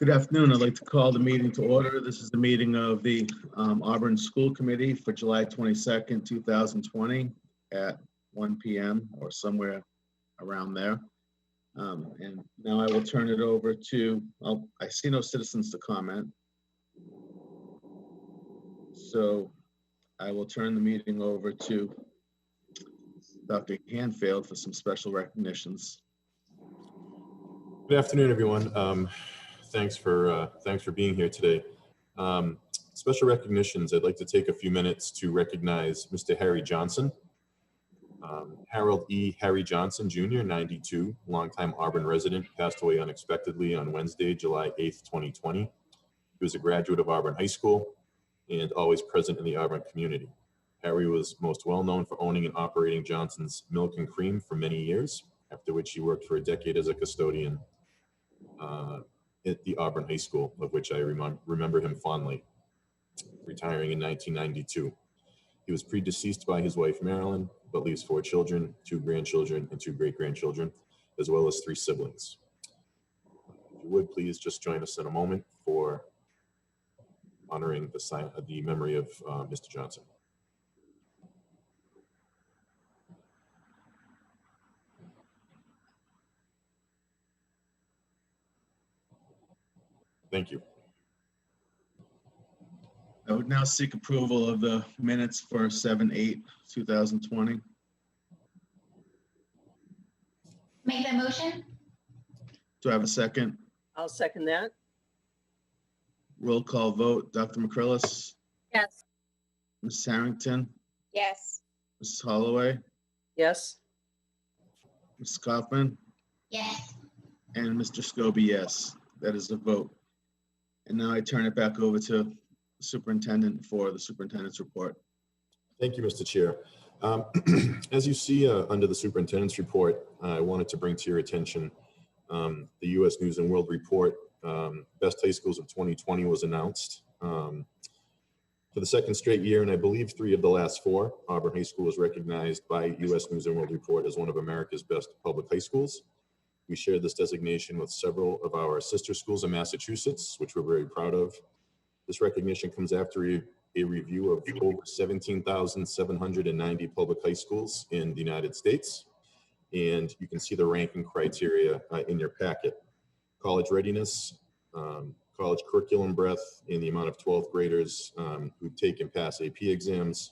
Good afternoon. I'd like to call the meeting to order. This is the meeting of the Auburn School Committee for July 22nd, 2020 at 1 p.m. or somewhere around there. And now I will turn it over to, I see no citizens to comment. So I will turn the meeting over to Dr. Hanfield for some special recognitions. Good afternoon, everyone. Thanks for being here today. Special recognitions. I'd like to take a few minutes to recognize Mr. Harry Johnson. Harold E. Harry Johnson, Jr., 92, longtime Auburn resident, passed away unexpectedly on Wednesday, July 8th, 2020. He was a graduate of Auburn High School and always present in the Auburn community. Harry was most well known for owning and operating Johnson's Milk and Cream for many years, after which he worked for a decade as a custodian at the Auburn High School, of which I remember him fondly, retiring in 1992. He was predeceased by his wife, Marilyn, but leaves 4 children, 2 grandchildren, and 2 great-grandchildren, as well as 3 siblings. If you would, please just join us in a moment for honoring the memory of Mr. Johnson. Thank you. I would now seek approval of the minutes for 7/8/2020. Make that motion? Do I have a second? I'll second that. Roll call vote. Dr. McCrillis, Yes. Ms. Harrington, Yes. Mrs. Holloway, Yes. Ms. Kaufman, Yes. and Mr. Scobie, yes. That is the vote. And now I turn it back over to the superintendent for the superintendent's report. Thank you, Mr. Chair. As you see under the superintendent's report, I wanted to bring to your attention the U.S. News and World Report. Best High Schools of 2020 was announced. For the second straight year, and I believe 3 of the last 4, Auburn High School was recognized by U.S. News and World Report as one of America's best public high schools. We shared this designation with several of our sister schools in Massachusetts, which we're very proud of. This recognition comes after a review of over 17,790 public high schools in the United States. And you can see the ranking criteria in your packet. College readiness, college curriculum breadth in the amount of 12th graders who take and pass AP exams,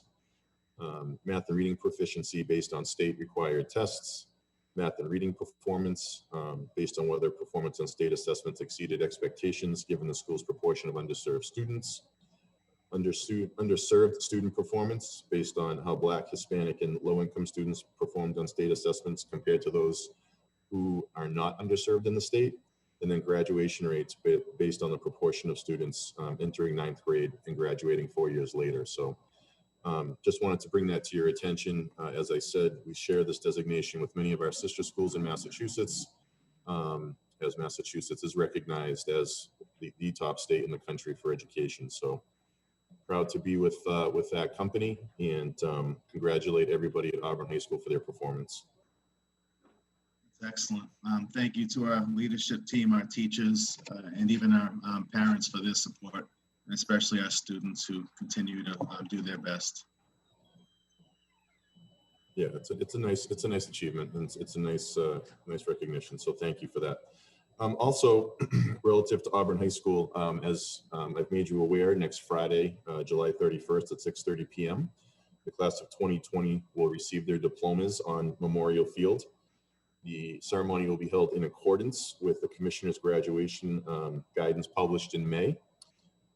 math and reading proficiency based on state required tests, math and reading performance based on whether performance on state assessments exceeded expectations given the school's proportion of underserved students, underserved student performance based on how Black, Hispanic, and low-income students performed on state assessments compared to those who are not underserved in the state, and then graduation rates based on the proportion of students entering 9th grade and graduating 4 years later. So just wanted to bring that to your attention. As I said, we share this designation with many of our sister schools in Massachusetts, as Massachusetts is recognized as the top state in the country for education. So proud to be with that company, and congratulate everybody at Auburn High School for their performance. Excellent. Thank you to our leadership team, our teachers, and even our parents for their support, and especially our students who continue to do their best. Yeah, it's a nice achievement, and it's a nice recognition. So thank you for that. Also, relative to Auburn High School, as I've made you aware, next Friday, July 31st at 6:30 p.m., the class of 2020 will receive their diplomas on Memorial Field. The ceremony will be held in accordance with the Commissioner's graduation guidance published in May.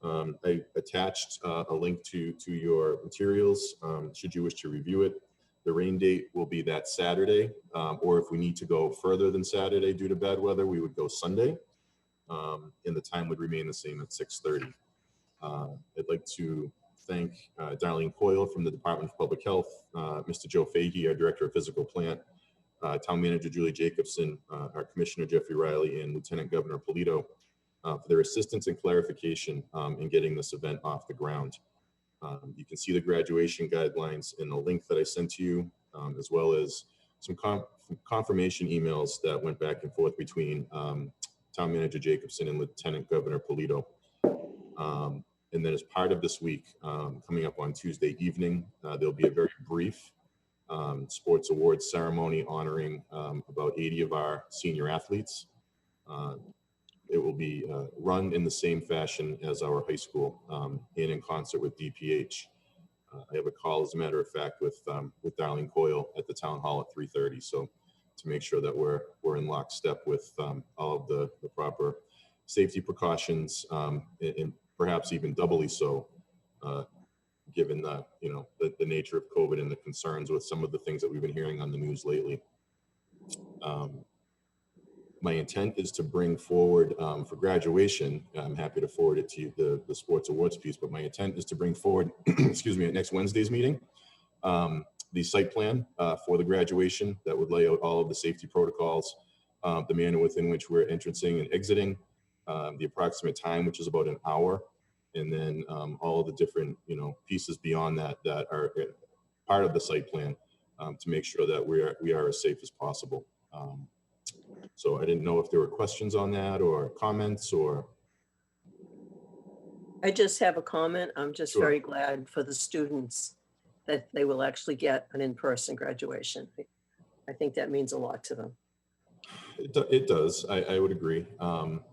I attached a link to your materials should you wish to review it. The rain date will be that Saturday, or if we need to go further than Saturday due to bad weather, we would go Sunday, and the time would remain the same at 6:30. I'd like to thank Darlene Coyle from the Department of Public Health, Mr. Joe Fahey, our Director of Physical Plant, Town Manager Julie Jacobson, our Commissioner Jeffrey Riley, and Lieutenant Governor Polito for their assistance and clarification in getting this event off the ground. You can see the graduation guidelines in the link that I sent to you, as well as some confirmation emails that went back and forth between Town Manager Jacobson and Lieutenant Governor Polito. And then as part of this week, coming up on Tuesday evening, there'll be a very brief sports awards ceremony honoring about 80 of our senior athletes. It will be run in the same fashion as our high school and in concert with DPH. I have a call, as a matter of fact, with Darlene Coyle at the town hall at 3:30. So to make sure that we're in lockstep with all of the proper safety precautions, and perhaps even doubly so, given the nature of COVID and the concerns with some of the things that we've been hearing on the news lately. My intent is to bring forward for graduation. I'm happy to forward it to you, the sports awards piece, but my intent is to bring forward, excuse me, at next Wednesday's meeting, the site plan for the graduation that would lay out all of the safety protocols, the manner within which we're entrancing and exiting, the approximate time, which is about an hour, and then all of the different pieces beyond that that are part of the site plan to make sure that we are as safe as possible. So I didn't know if there were questions on that or comments or. I just have a comment. I'm just Sure. very glad for the students that they will actually get an in-person graduation. I think that means a lot to them. It does. I would agree.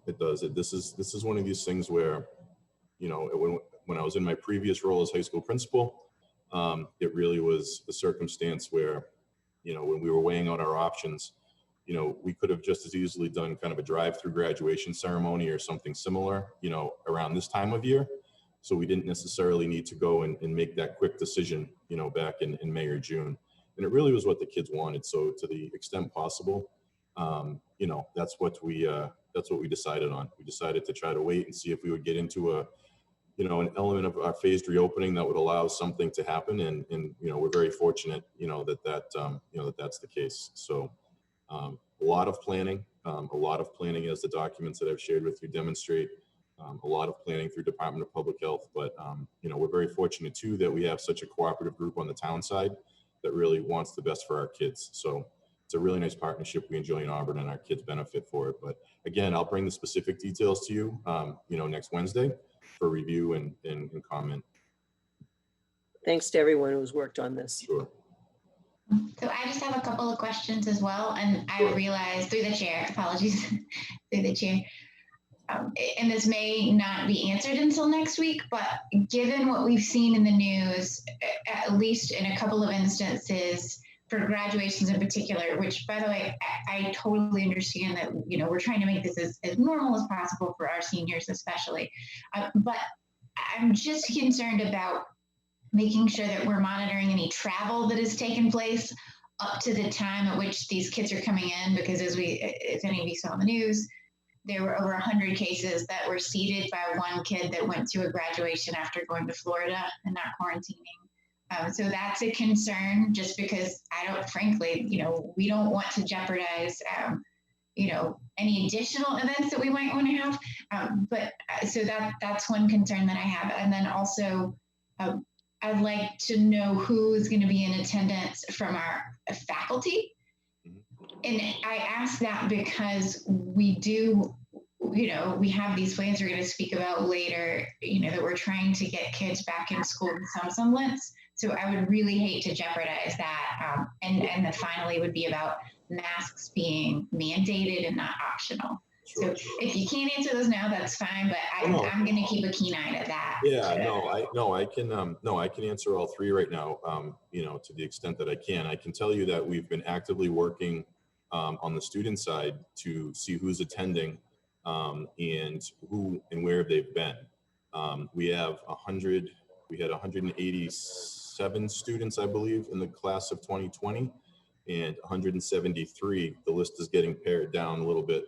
It does. This is one of these things where, when I was in my previous role as high school principal, it really was a circumstance where, when we were weighing out our options, we could have just as easily done kind of a drive-through graduation ceremony or something similar, around this time of year. So we didn't necessarily need to go and make that quick decision, back in May or June. And it really was what the kids wanted. So to the extent possible, that's what we decided on. We decided to try to wait and see if we would get into an element of our phased reopening that would allow something to happen. And we're very fortunate, that's the case. So a lot of planning as the documents that I've shared with you demonstrate, a lot of planning through Department of Public Health. But, we're very fortunate too that we have such a cooperative group on the town side that really wants the best for our kids. So it's a really nice partnership we enjoy in Auburn, and our kids benefit for it. But again, I'll bring the specific details to you, next Wednesday for review and comment. Thanks to everyone who's worked on this. Sure. So I just have a couple of questions as well, and I Sure. realized through the chair, apologies, through the chair, and this may not be answered until next week, but given what we've seen in the news, at least in a couple of instances for graduations in particular, which by the way, I totally understand that, we're trying to make this as normal as possible for our seniors especially, but I'm just concerned about making sure that we're monitoring any travel that has taken place up to the time at which these kids are coming in, because if any of you saw the news, there were over 100 cases that were seeded by one kid that went to a graduation after going to Florida and not quarantining. So that's a concern, just because frankly, we don't want to jeopardize, any additional events that we might want to have. So that's one concern that I have. And then also, I'd like to know who is going to be in attendance from our faculty. And I ask that because we have these plans we're going to speak about later, that we're trying to get kids back in school in some semblance. So I would really hate to jeopardize that. And then finally would be about masks being mandated and not optional. Sure. So if you can't answer those now, that's fine, but I'm going to keep a keen eye to that. Yeah, I can answer all three right now, to the extent that I can. I can tell you that we've been actively working on the student side to see who's attending and who and where they've been. We had 187 students, I believe, in the class of 2020, and 173. The list is getting pared down a little bit.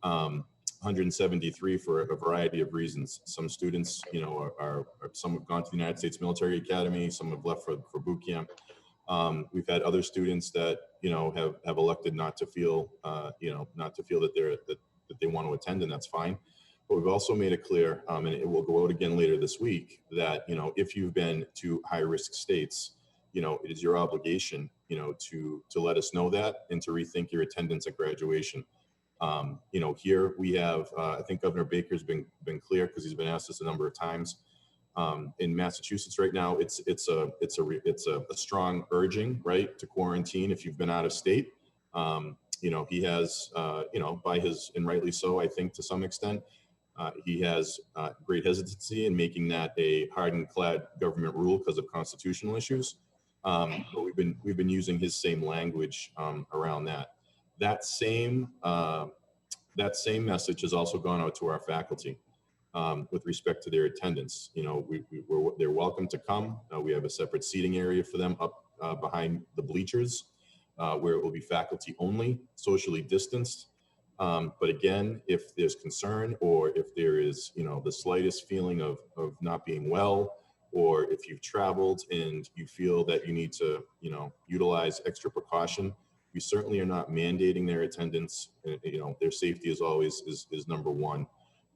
173 for a variety of reasons. Some students, some have gone to the United States Military Academy, some have left for boot camp. We've had other students that, have elected not to feel that they want to attend, and that's fine. But we've also made it clear, and it will go out again later this week, that, if you've been to high-risk states, it is your obligation, to let us know that and to rethink your attendance at graduation. You know, here we have, I think Governor Baker's been clear because he's been asked this a number of times. In Massachusetts right now, it's a strong urging, right, to quarantine if you've been out of state. You know, he has, you know, by his, and rightly so, I think to some extent, he has great hesitancy in making that a hard and clad government rule because of constitutional issues. But we've been using his same language around that. That same message has also gone out to our faculty with respect to their attendance. You know, they're welcome to come. We have a separate seating area for them up behind the bleachers where it will be faculty only, socially distanced. But again, if there's concern or if there is, you know, the slightest feeling of not being well, or if you've traveled and you feel that you need to, you know, utilize extra precaution, we certainly are not mandating their attendance. You know, their safety is always is number one.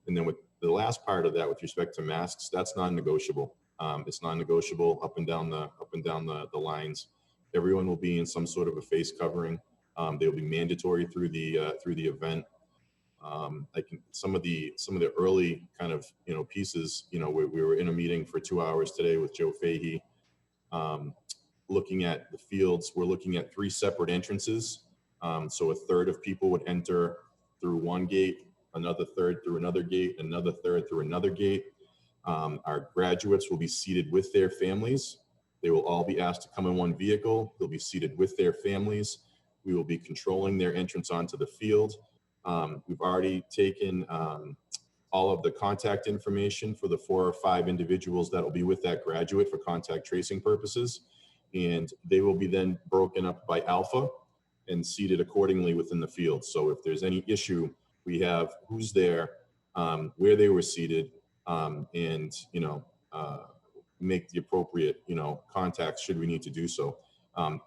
And then with the last part of that, with respect to masks, that's non-negotiable. It's non-negotiable up and down the lines. Everyone will be in some sort of a face covering. They will be mandatory through the event. I can some of the early kind of, you know, pieces. You know, we were in a meeting for 2 hours today with Joe Fahey, looking at the fields. We're looking at 3 separate entrances. So a third of people would enter through one gate, another third through another gate, another third through another gate. Our graduates will be seated with their families. They will all be asked to come in one vehicle. They'll be seated with their families. We will be controlling their entrance onto the field. We've already taken all of the contact information for the 4 or 5 individuals that will be with that graduate for contact tracing purposes. And they will be then broken up by alpha and seated accordingly within the field. So if there's any issue, we have who's there, where they were seated, and, you know, make the appropriate, you know, contacts should we need to do so.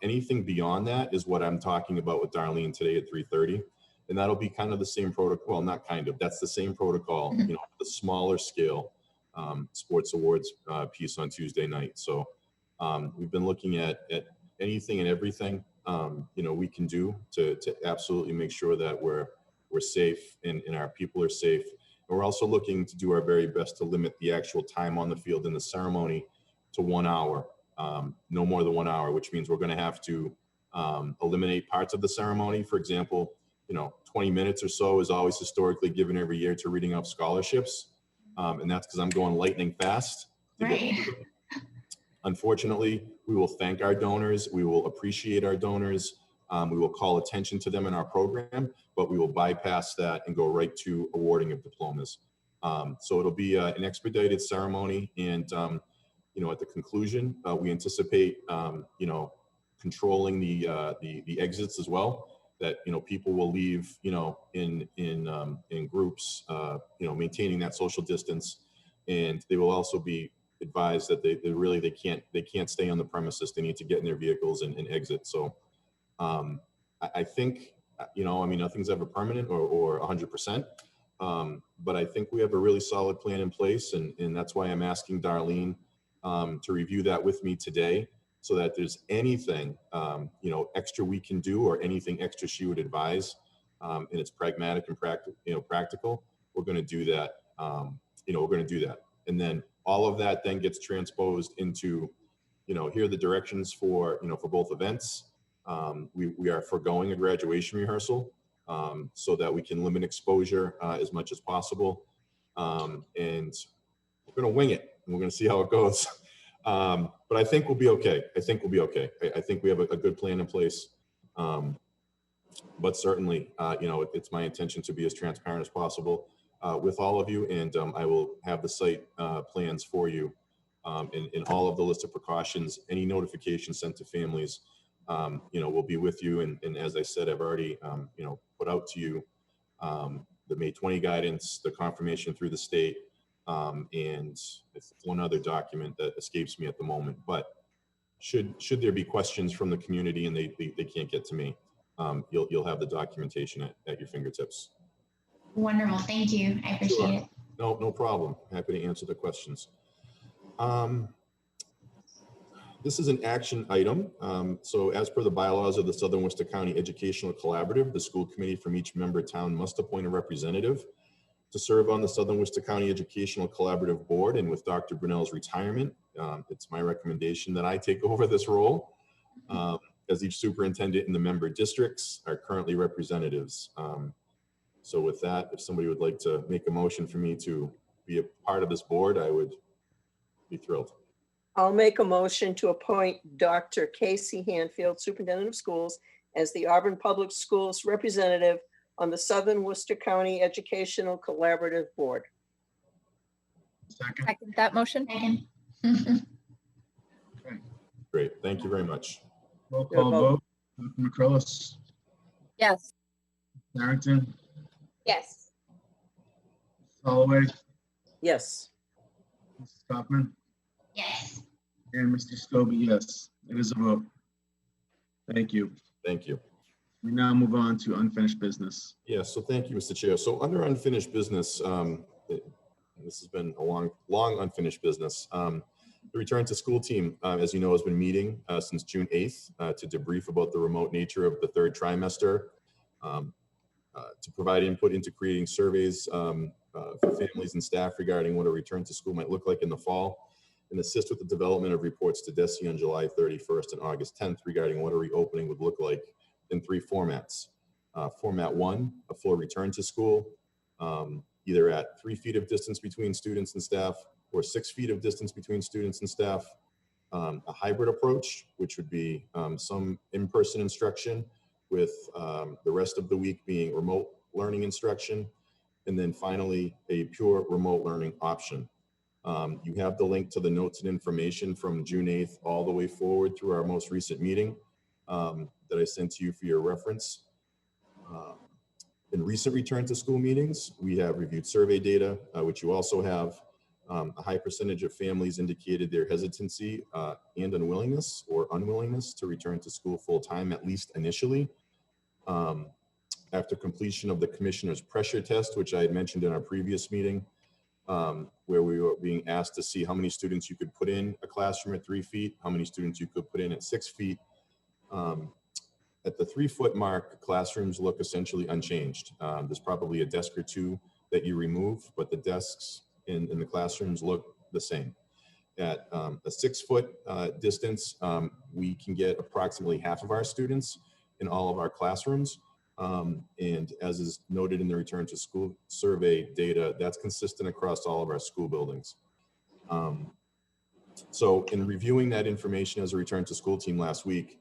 Anything beyond that is what I'm talking about with Darlene today at 3:30. And that'll be kind of the same protocol, well, not kind of, that's the same protocol, you know, the smaller scale sports awards piece on Tuesday night. So we've been looking at anything and everything, you know, we can do to absolutely make sure that we're safe and our people are safe. And we're also looking to do our very best to limit the actual time on the field in the ceremony to 1 hour, no more than 1 hour, which means we're going to have to eliminate parts of the ceremony. For example, you know, 20 minutes or so is always historically given every year to reading up scholarships. And that's because I'm going lightning fast. Right. Unfortunately, we will thank our donors. We will appreciate our donors. We will call attention to them in our program, but we will bypass that and go right to awarding of diplomas. So it'll be an expedited ceremony. And, you know, at the conclusion, we anticipate, you know, controlling the exits as well. That, you know, people will leave, you know, in groups, you know, maintaining that social distance, and they will also be advised that they can't stay on the premises. They need to get in their vehicles and exit. So I think, you know, I mean, nothing's ever permanent or 100%, but I think we have a really solid plan in place, and that's why I'm asking Darlene to review that with me today. So that there's anything, you know, extra we can do or anything extra she would advise, and it's pragmatic and practical, we're going to do that. You know, we're going to do that. And then all of that then gets transposed into, you know, here are the directions for, you know, for both events. We are foregoing a graduation rehearsal so that we can limit exposure as much as possible. And we're going to wing it, and we're going to see how it goes. But I think we'll be okay. I think we'll be okay. I think we have a good plan in place. But certainly, you know, it's my intention to be as transparent as possible with all of you. And I will have the site plans for you in all of the list of precautions, any notifications sent to families, you know, will be with you. And as I said, I've already, you know, put out to you the May 20 guidance, the confirmation through the state, and it's one other document that escapes me at the moment. But should there be questions from the community and they can't get to me, you'll have the documentation at your fingertips. Wonderful. Thank you. I appreciate it. No problem. Happy to answer the questions. This is an action item. So as per the bylaws of the Southern Worcester County Educational Collaborative, the school committee from each member town must appoint a representative to serve on the Southern Worcester County Educational Collaborative Board. And with Dr. Brunel's retirement, it's my recommendation that I take over this role, as each superintendent in the member districts are currently representatives. So with that, if somebody would like to make a motion for me to be a part of this board, I would be thrilled. I'll make a motion to appoint Dr. Casey Hanfield, Superintendent of Schools, as the Auburn Public Schools representative on the Southern Worcester County Educational Collaborative Board. Second. Second that motion. Second. Great, thank you very much. Roll call vote. Dr. McCrillis, Yes. Harrington, Yes. Holloway, Yes. Mrs. Kaufman, Yes. and Mr. Scobie, yes. It is a vote. Thank you. Thank you. We now move on to unfinished business. Yeah, so thank you, Mr. Chair. So under unfinished business, this has been a long unfinished business. The return to school team, as you know, has been meeting since June 8th to debrief about the remote nature of the third trimester, to provide input into creating surveys for families and staff regarding what a return to school might look like in the fall, and assist with the development of reports to DESE on July 31st and August 10th regarding what a reopening would look like in 3 formats. Format 1, a full return to school, either at 3 feet of distance between students and staff or 6 feet of distance between students and staff. A hybrid approach, which would be some in-person instruction with the rest of the week being remote learning instruction. And then finally, a pure remote learning option. You have the link to the notes and information from June 8th all the way forward through our most recent meeting that I sent to you for your reference. In recent return to school meetings, we have reviewed survey data, which you also have. A high percentage of families indicated their hesitancy and unwillingness to return to school full-time, at least initially. After completion of the commissioner's pressure test, which I had mentioned in our previous meeting, where we were being asked to see how many students you could put in a classroom at 3 feet, how many students you could put in at 6 feet. At the 3-foot mark, classrooms look essentially unchanged. There's probably a desk or two that you remove, but the desks in the classrooms look the same. At a 6-foot distance, we can get approximately half of our students in all of our classrooms. And as is noted in the return to school survey data, that's consistent across all of our school buildings. So in reviewing that information as a return to school team last week,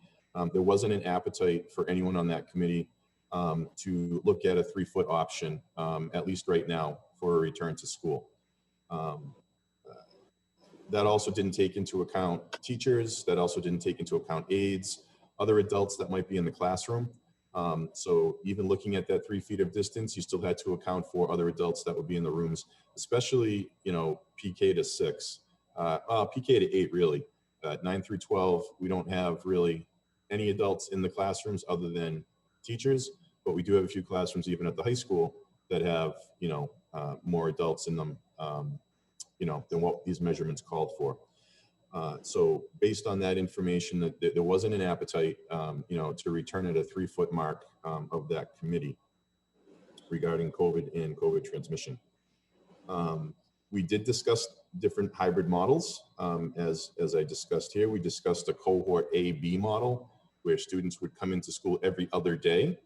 there wasn't an appetite for anyone on that committee to look at a 3-foot option, at least right now, for a return to school. That also didn't take into account teachers, that also didn't take into account aides, other adults that might be in the classroom. So even looking at that 3 feet of distance, you still had to account for other adults that would be in the rooms, especially, PK to 6, PK to 8, really. 9 through 12, we don't have really any adults in the classrooms other than teachers, but we do have a few classrooms even at the high school that have, more adults in them, than what these measurements called for. So based on that information, there wasn't an appetite, to return at a 3-foot mark of that committee regarding COVID and COVID transmission. We did discuss different hybrid models. As I discussed here, we discussed a Cohort A B model where students would come into school every other day.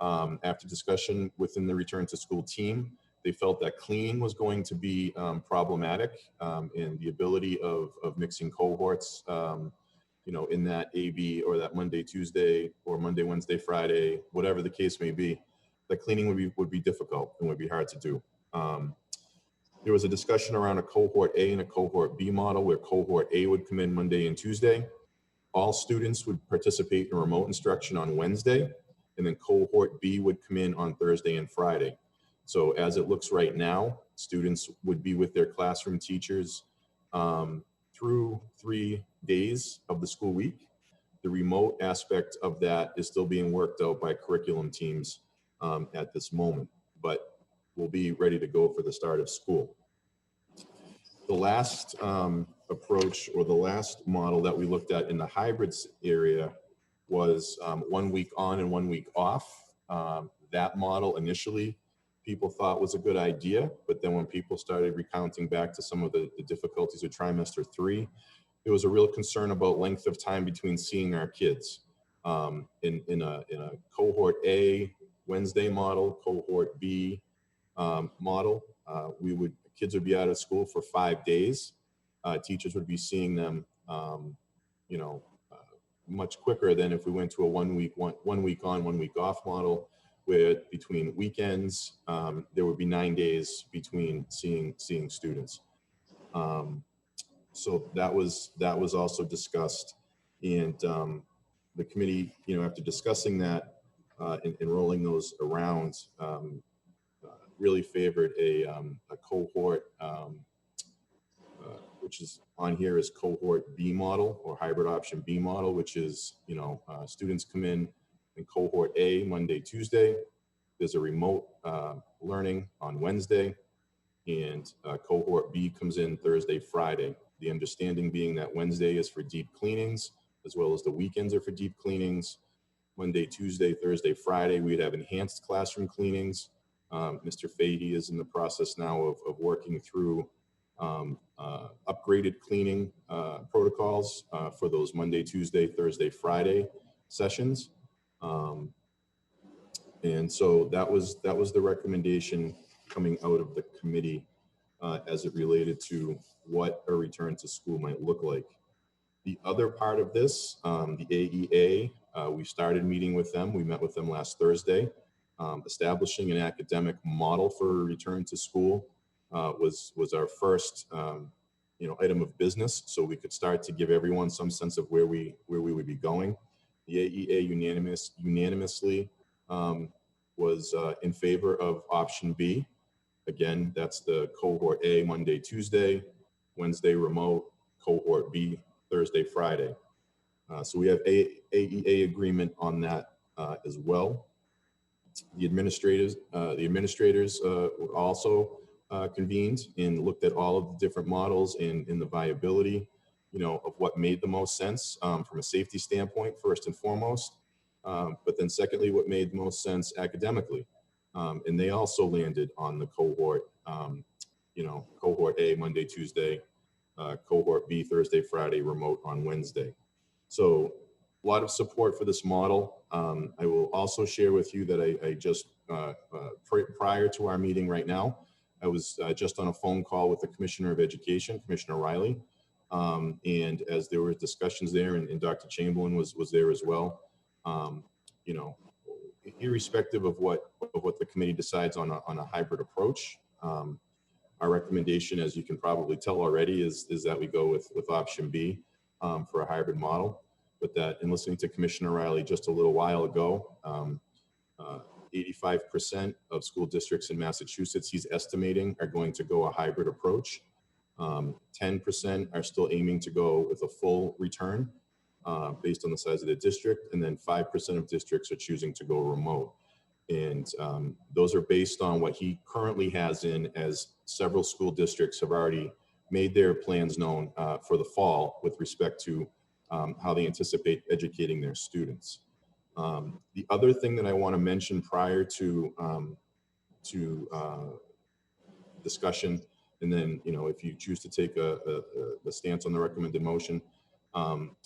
After discussion within the return to school team, they felt that cleaning was going to be problematic, and the ability of mixing cohorts, in that AB or that Monday, Tuesday, or Monday, Wednesday, Friday, whatever the case may be, that cleaning would be difficult and would be hard to do. There was a discussion around a Cohort A and a Cohort B model where Cohort A would come in Monday and Tuesday. All students would participate in remote instruction on Wednesday, and then Cohort B would come in on Thursday and Friday. So as it looks right now, students would be with their classroom teachers through 3 days of the school week. The remote aspect of that is still being worked out by curriculum teams at this moment, but we'll be ready to go for the start of school. The last approach, or the last model that we looked at in the hybrids area, was 1 week on and 1 week off. That model initially people thought was a good idea, but then when people started recounting back to some of the difficulties of trimester 3, there was a real concern about length of time between seeing our kids. In a cohort A Wednesday model, cohort B model, kids would be out of school for 5 days. Teachers would be seeing them, much quicker than if we went to a 1 week on, 1 week off model, where between weekends there would be 9 days between seeing students. So that was also discussed, and the committee, after discussing that and rolling those around, really favored a cohort, which is on here as cohort B model, or hybrid option B model, which is, students come in cohort A Monday, Tuesday. There's a remote learning on Wednesday, and cohort B comes in Thursday, Friday. The understanding being that Wednesday is for deep cleanings, as well as the weekends are for deep cleanings. Monday, Tuesday, Thursday, Friday, we'd have enhanced classroom cleanings. Mr. Fahey is in the process now of working through upgraded cleaning protocols for those Monday, Tuesday, Thursday, Friday sessions. And so that was the recommendation coming out of the committee as it related to what a return to school might look like. The other part of this, the AEA, we started meeting with them. We met with them last Thursday. Establishing an academic model for a return to school was our first item of business, so we could start to give everyone some sense of where we would be going. The AEA unanimously was in favor of option B. Again, that's the cohort A Monday, Tuesday, Wednesday remote, cohort B Thursday, Friday. So we have AEA agreement on that as well. The administrators were also convened and looked at all of the different models and the viability, of what made the most sense from a safety standpoint, first and foremost. But then secondly, what made the most sense academically. And they also landed on the cohort, cohort A, Monday, Tuesday, cohort B, Thursday, Friday, remote on Wednesday. So a lot of support for this model. I will also share with you that I just, prior to our meeting right now, I was just on a phone call with the Commissioner of Education, Commissioner Riley. And as there were discussions there, and Dr. Chamberlain was there as well, irrespective of what the committee decides on a hybrid approach, our recommendation, as you can probably tell already, is that we go with option B for a hybrid model. But that, in listening to Commissioner Riley just a little while ago, 85% of school districts in Massachusetts, he's estimating, are going to go a hybrid approach. 10% are still aiming to go with a full return based on the size of the district, and then 5% of districts are choosing to go remote. And those are based on what he currently has in, as several school districts have already made their plans known for the fall with respect to how they anticipate educating their students. The other thing that I want to mention prior to discussion, and then if you choose to take a stance on the recommended motion,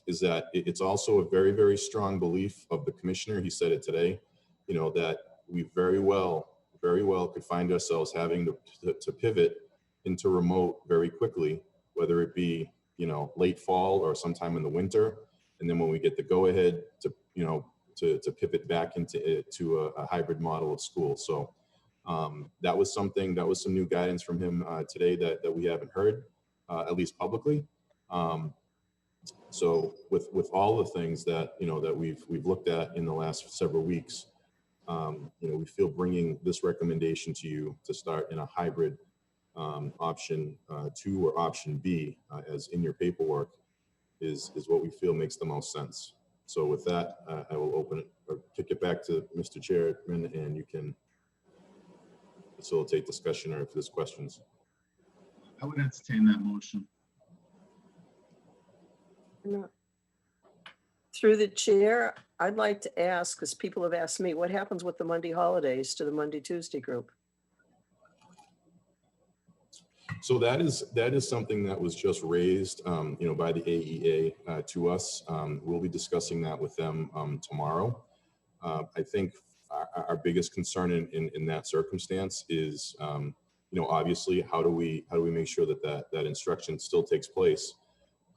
is that it's also a very, very strong belief of the commissioner. He said it today, that we very well could find ourselves having to pivot into remote very quickly, whether it be late fall or sometime in the winter, and then when we get the go ahead to to pivot back into a hybrid model of school. So that was some new guidance from him today that we haven't heard, at least publicly. So with all the things that that we've looked at in the last several weeks, we feel bringing this recommendation to you to start in a hybrid option 2 or option B, as in your paperwork, is what we feel makes the most sense. So with that, I will open it or kick it back to Mr. Chairman, and you can facilitate discussion or if there's questions. I would entertain that motion. Through the chair, I'd like to ask, because people have asked me, what happens with the Monday holidays to the Monday, Tuesday group? So that is something that was just raised, by the AEA to us. We'll be discussing that with them tomorrow. I think our biggest concern in that circumstance is, obviously, how do we make sure that instruction still takes place?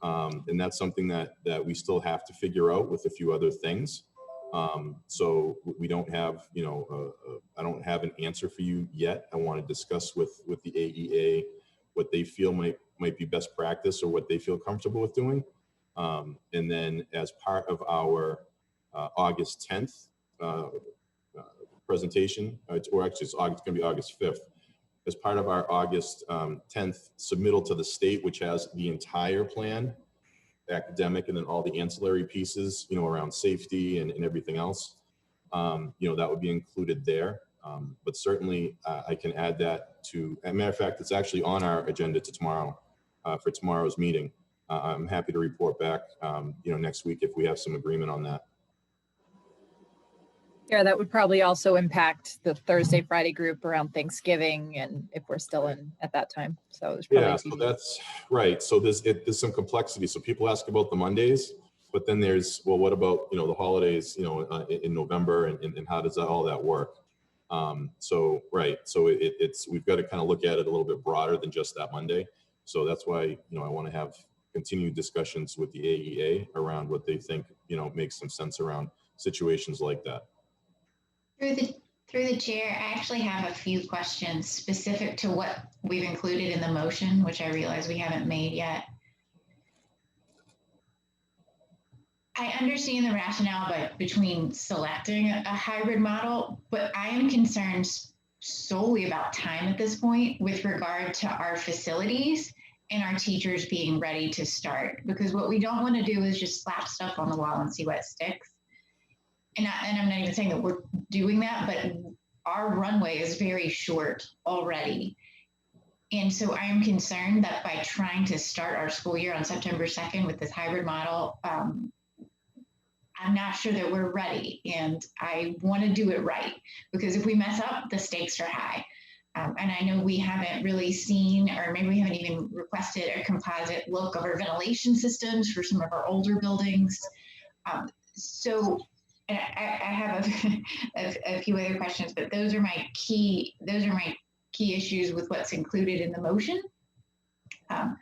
And that's something that we still have to figure out with a few other things. So we don't have, I don't have an answer for you yet. I want to discuss with the AEA what they feel might be best practice or what they feel comfortable with doing. And then as part of our August 10th presentation, or actually it's going to be August 5th, as part of our August 10th submittal to the state, which has the entire plan, academic, and then all the ancillary pieces, around safety and everything else, that would be included there. But certainly I can add that to, as a matter of fact, it's actually on our agenda to tomorrow, for tomorrow's meeting. I'm happy to report back, next week if we have some agreement on that. Yeah, that would probably also impact the Thursday, Friday group around Thanksgiving and if we're still in at that time. So there's probably. Yeah, so that's right. So there's some complexity. So people ask about the Mondays, but then there's, well, what about, the holidays, in November, and how does all that work? So, right. So it's, we've got to kind of look at it a little bit broader than just that Monday. So that's why, I want to have continued discussions with the AEA around what they think, makes some sense around situations like that. Through the chair, I actually have a few questions specific to what we've included in the motion, which I realize we haven't made yet. I understand the rationale between selecting a hybrid model, but I am concerned solely about time at this point with regard to our facilities and our teachers being ready to start. Because what we don't want to do is just slap stuff on the wall and see what sticks. And I'm not even saying that we're doing that, but our runway is very short already. And so I am concerned that by trying to start our school year on September 2nd with this hybrid model, I'm not sure that we're ready, and I want to do it right, because if we mess up, the stakes are high. And I know we haven't really seen, or maybe we haven't even requested a composite look of our ventilation systems for some of our older buildings. So and I have a few other questions, but those are my key issues with what's included in the motion. I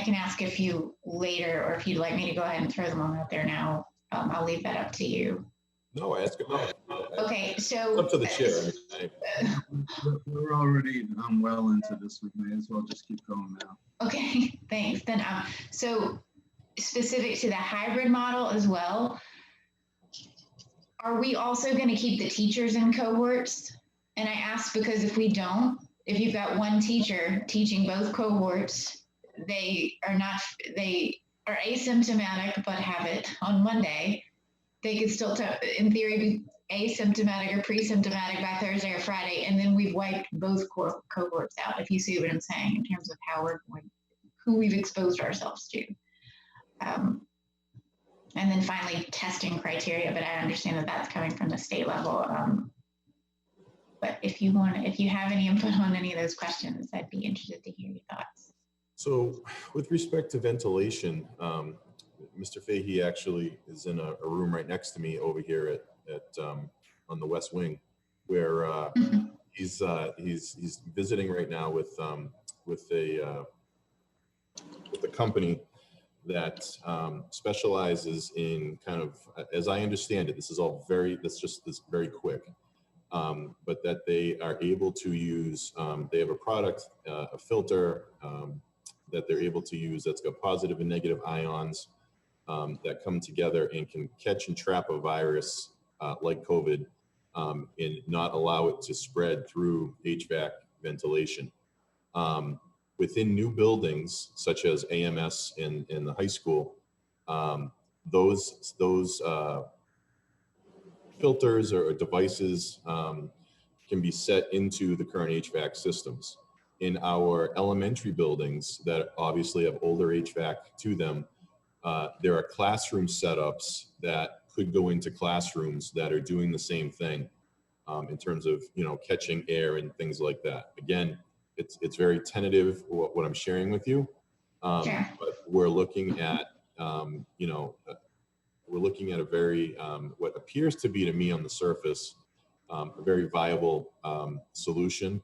can ask a few later, or if you'd like me to go ahead and throw them all out there now, I'll leave that up to you. No, I ask it. No, Okay, so up to the chair. We're already well into this. We may as well just keep going now. Okay, thanks. Then, so specific to the hybrid model as well, are we also going to keep the teachers in cohorts? And I ask because if we don't, if you've got one teacher teaching both cohorts, they are asymptomatic but have it on Monday, they could still, in theory, be asymptomatic or pre-symptomatic by Thursday or Friday, and then we've wiped both cohorts out, if you see what I'm saying, in terms of how we're going, who we've exposed ourselves to. And then finally, testing criteria, but I understand that that's coming from the state level. But if you have any input on any of those questions, I'd be interested to hear your thoughts. So with respect to ventilation, Mr. Fahey actually is in a room right next to me over here at on the West Wing, where he's visiting right now with a company that specializes in kind of, as I understand it, this is very quick, but that they are able to use, they have a product, a filter that they're able to use that's got positive and negative ions that come together and can catch and trap a virus like COVID and not allow it to spread through HVAC ventilation. Within new buildings, such as AMS in the high school, those filters or devices can be set into the current HVAC systems. In our elementary buildings that obviously have older HVAC to them, There are classroom setups that could go into classrooms that are doing the same thing in terms of, catching air and things like that. Again, it's very tentative what I'm sharing with you, Sure. but we're looking at, we're looking at a very, what appears to be to me on the surface, a very viable solution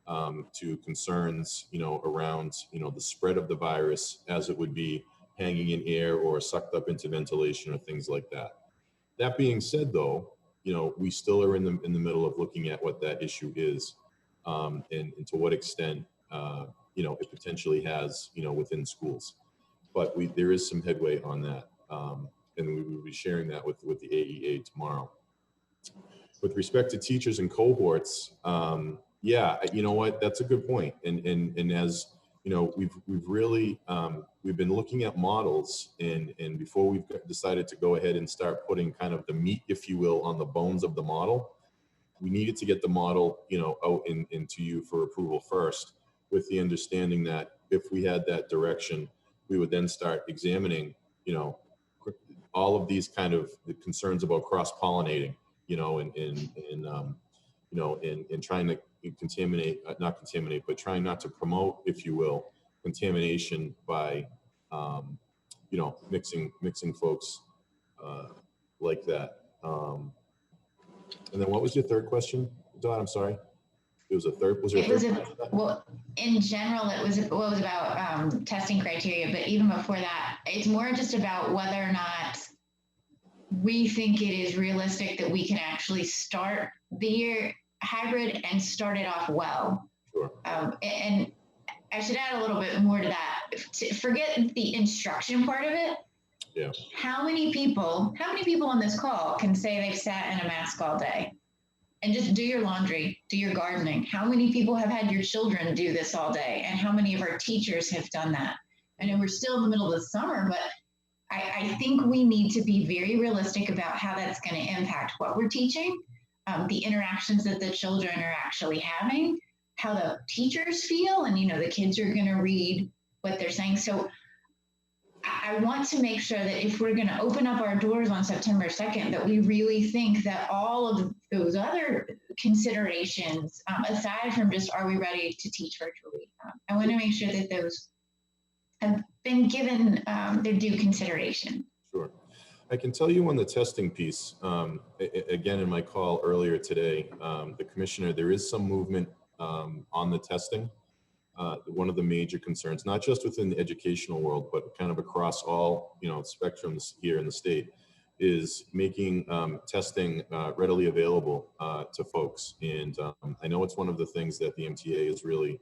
to concerns, around, the spread of the virus as it would be hanging in air or sucked up into ventilation or things like that. That being said, though, we still are in the middle of looking at what that issue is, and to what extent, it potentially has, within schools. But there is some headway on that, and we will be sharing that with the AEA tomorrow. With respect to teachers and cohorts, yeah, you know what, that's a good point. And as we've really we've been looking at models, and before we've decided to go ahead and start putting kind of the meat, if you will, on the bones of the model, we needed to get the model, out into you for approval first, with the understanding that if we had that direction, we would then start examining, all of these kind of the concerns about cross-pollinating, and trying to not contaminate, but trying not to promote, if you will, contamination by, mixing folks like that. And then what was your third question, Dot? I'm sorry. It was a third. Was there a third question to that? Well, in general, it was about testing criteria, but even before that, it's more just about whether or not we think it is realistic that we can actually start the year hybrid and start it off well. Sure. And I should add a little bit more to that. Forget the instruction part of it. Yeah. How many people on this call can say they've sat in a mask all day? And just do your laundry, do your gardening. How many people have had your children do this all day? And how many of our teachers have done that? I know we're still in the middle of the summer, but I think we need to be very realistic about how that's going to impact what we're teaching, the interactions that the children are actually having, how the teachers feel, and the kids are going to read what they're saying. So I want to make sure that if we're going to open up our doors on September 2nd, that we really think that all of those other considerations, aside from just are we ready to teach virtually, I want to make sure that those have been given their due consideration. Sure. I can tell you on the testing piece, again, in my call earlier today, the commissioner, there is some movement on the testing. One of the major concerns, not just within the educational world, but kind of across all, spectrums here in the state, is making testing readily available to folks. And I know it's one of the things that the MTA is really,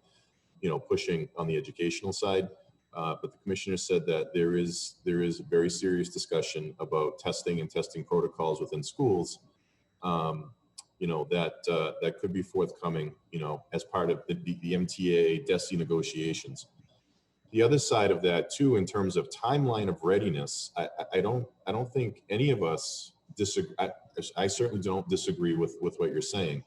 pushing on the educational side. But the commissioner said that there is a very serious discussion about testing and testing protocols within schools, that could be forthcoming, as part of the MTA DESE negotiations. The other side of that too, in terms of timeline of readiness, I don't think any of us disagree. I certainly don't disagree with what you're saying.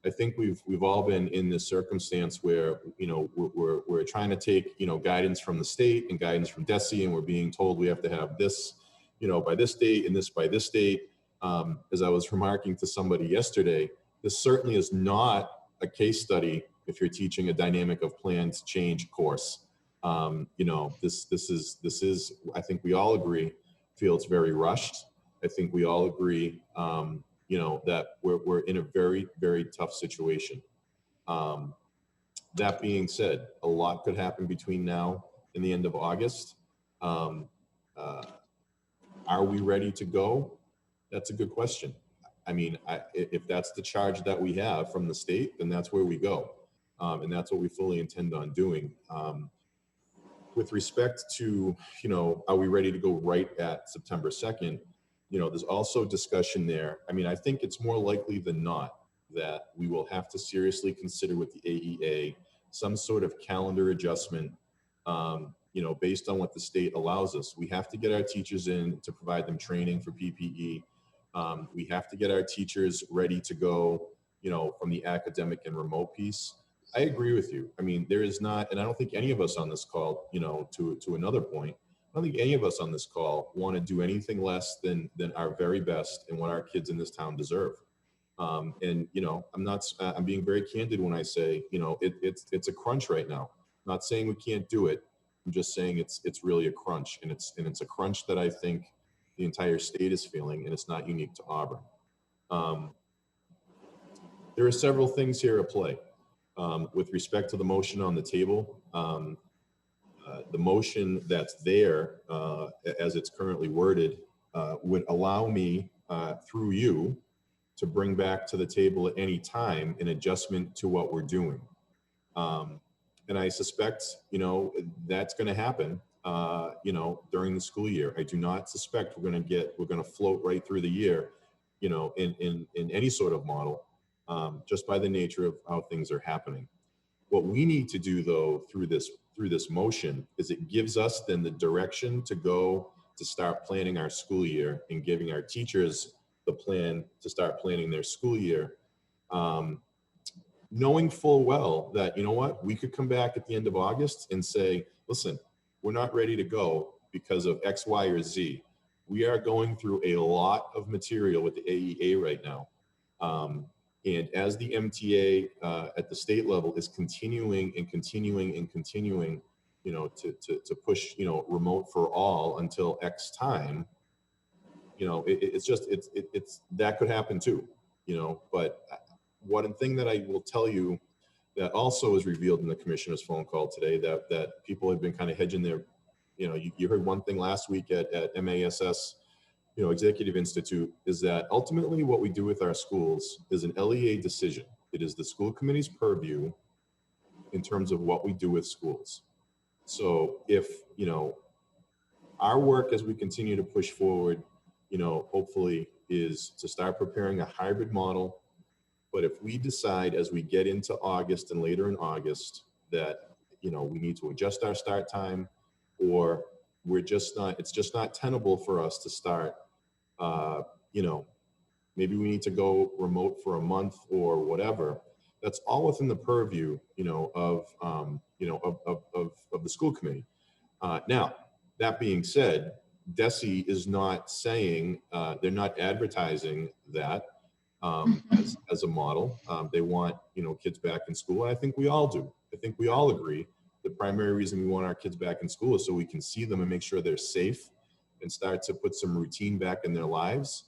I think we've all been in this circumstance where, we're trying to take, guidance from the state and guidance from DESE, and we're being told we have to have this, by this date and this by this date. As I was remarking to somebody yesterday, this certainly is not a case study if you're teaching a dynamic of planned change course. This is, I think we all agree, feels very rushed. I think we all agree, that we're in a very, very tough situation. That being said, a lot could happen between now and the end of August. Are we ready to go? That's a good question. I mean, if that's the charge that we have from the state, then that's where we go. And that's what we fully intend on doing. With respect to, are we ready to go right at September 2nd? There's also discussion there. I mean, I think it's more likely than not that we will have to seriously consider with the AEA some sort of calendar adjustment, based on what the state allows us. We have to get our teachers in to provide them training for PPE. We have to get our teachers ready to go, from the academic and remote piece. I agree with you. I mean, there is not, and I don't think any of us on this call, to another point, don't think any of us on this call want to do anything less than our very best and what our kids in this town deserve. And, you know, I'm being very candid when I say, you know, it's a crunch right now. I'm not saying we can't do it. I'm just saying it's really a crunch, and it's a crunch that I think the entire state is feeling, and it's not unique to Auburn. There are several things here at play. With respect to the motion on the table, the motion that's there, as it's currently worded, would allow me, through you, to bring back to the table at any time an adjustment to what we're doing. And I suspect, you know, that's going to happen, you know, during the school year. I do not suspect we're going to float right through the year, you know, in any sort of model, just by the nature of how things are happening. What we need to do, though, through this motion is it gives us then the direction to go to start planning our school year and giving our teachers the plan to start planning their school year, knowing full well that, you know what, we could come back at the end of August and say, listen, we're not ready to go because of X, Y, or Z. We are going through a lot of material with the AEA right now. And as the MTA at the state level is continuing, you know, to push, you know, remote for all until X time, you know, it's that could happen too, you know. But one thing that I will tell you that also is revealed in the commissioner's phone call today, that people have been kind of hedging their, you know, you heard one thing last week at MASS, you know, Executive Institute, is that ultimately what we do with our schools is an LEA decision. It is the school committee's purview in terms of what we do with schools. So if, you know, our work as we continue to push forward, you know, hopefully is to start preparing a hybrid model. But if we decide as we get into August and later in August that, you know, we need to adjust our start time, or it's just not tenable for us to start, you know, maybe we need to go remote for a month or whatever. That's all within the purview, you know, of the school committee. Now, that being said, DESE is not saying, they're not advertising that as a model. They want, you know, kids back in school. And I think we all do. I think we all agree the primary reason we want our kids back in school is so we can see them and make sure they're safe and start to put some routine back in their lives.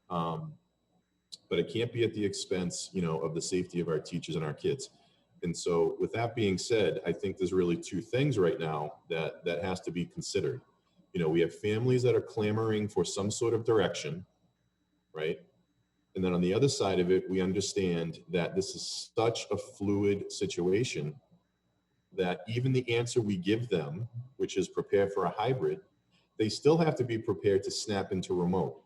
But it can't be at the expense, you know, of the safety of our teachers and our kids. And so with that being said, I think there's really two things right now that has to be considered. You know, we have families that are clamoring for some sort of direction, right? And then on the other side of it, we understand that this is such a fluid situation that even the answer we give them, which is prepare for a hybrid, they still have to be prepared to snap into remote.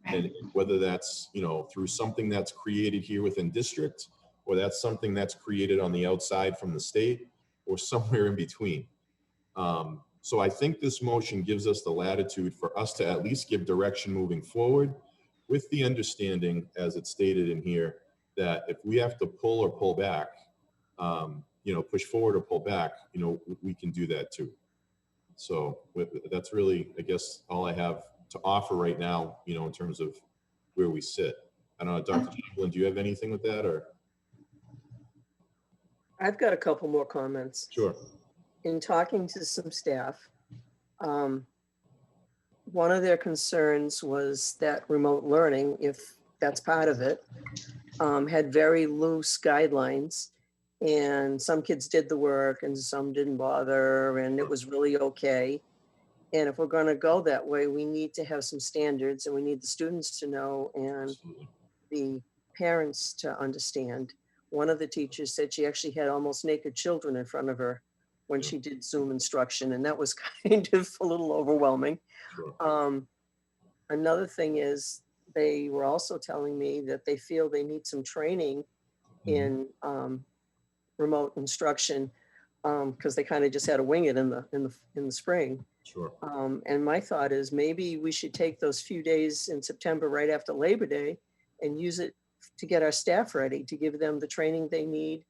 And whether that's, you know, through something that's created here within district, or that's something that's created on the outside from the state, or somewhere in between. So I think this motion gives us the latitude for us to at least give direction moving forward, with the understanding, as it's stated in here, that if we have to pull or pull back, you know, push forward or pull back, you know, we can do that too. So that's really, I guess, all I have to offer right now, you know, in terms of where we sit. I don't know, Dr. Chamberlain, do you have anything with that, or? I've got a couple more comments. Sure. In talking to some staff, one of their concerns was that remote learning, if that's part of it, had very loose guidelines, and some kids did the work and some didn't bother, and it was really okay. And if we're going to go that way, we need to have some standards, and we need the students to know and Absolutely. the parents to understand. One of the teachers said she actually had almost naked children in front of her when she did Zoom instruction, and that was kind of a little overwhelming. Sure. Another thing is, they were also telling me that they feel they need some training in remote instruction, because they kind of just had to wing it in the spring. Sure. And my thought is maybe we should take those few days in September right after Labor Day and use it to get our staff ready, to give them the training they need,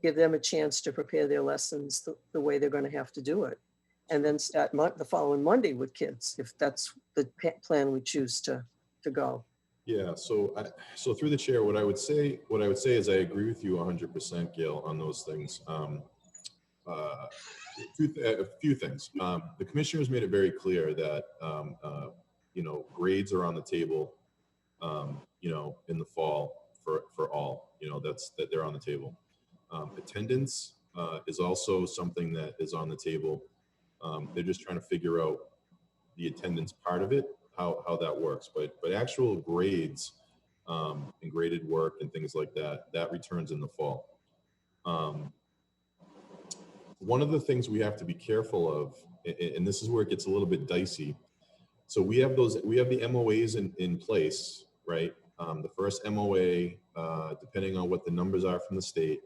give them a chance to prepare their lessons the way they're going to have to do it. and then start the following Monday with kids, if that's the plan we choose to go. Yeah, so through the chair, what I would say is I agree with you 100%, Gail, on those things. A few things. The commissioners made it very clear that grades are on the table. In the fall for all. That they're on the table. Attendance is also something that is on the table. They're just trying to figure out the attendance part of it, how that works. But actual grades and graded work and things like that returns in the fall. One of the things we have to be careful of, and this is where it gets a little bit dicey. So we have the MOAs in place, right? The first MOA, depending on what the numbers are from the state,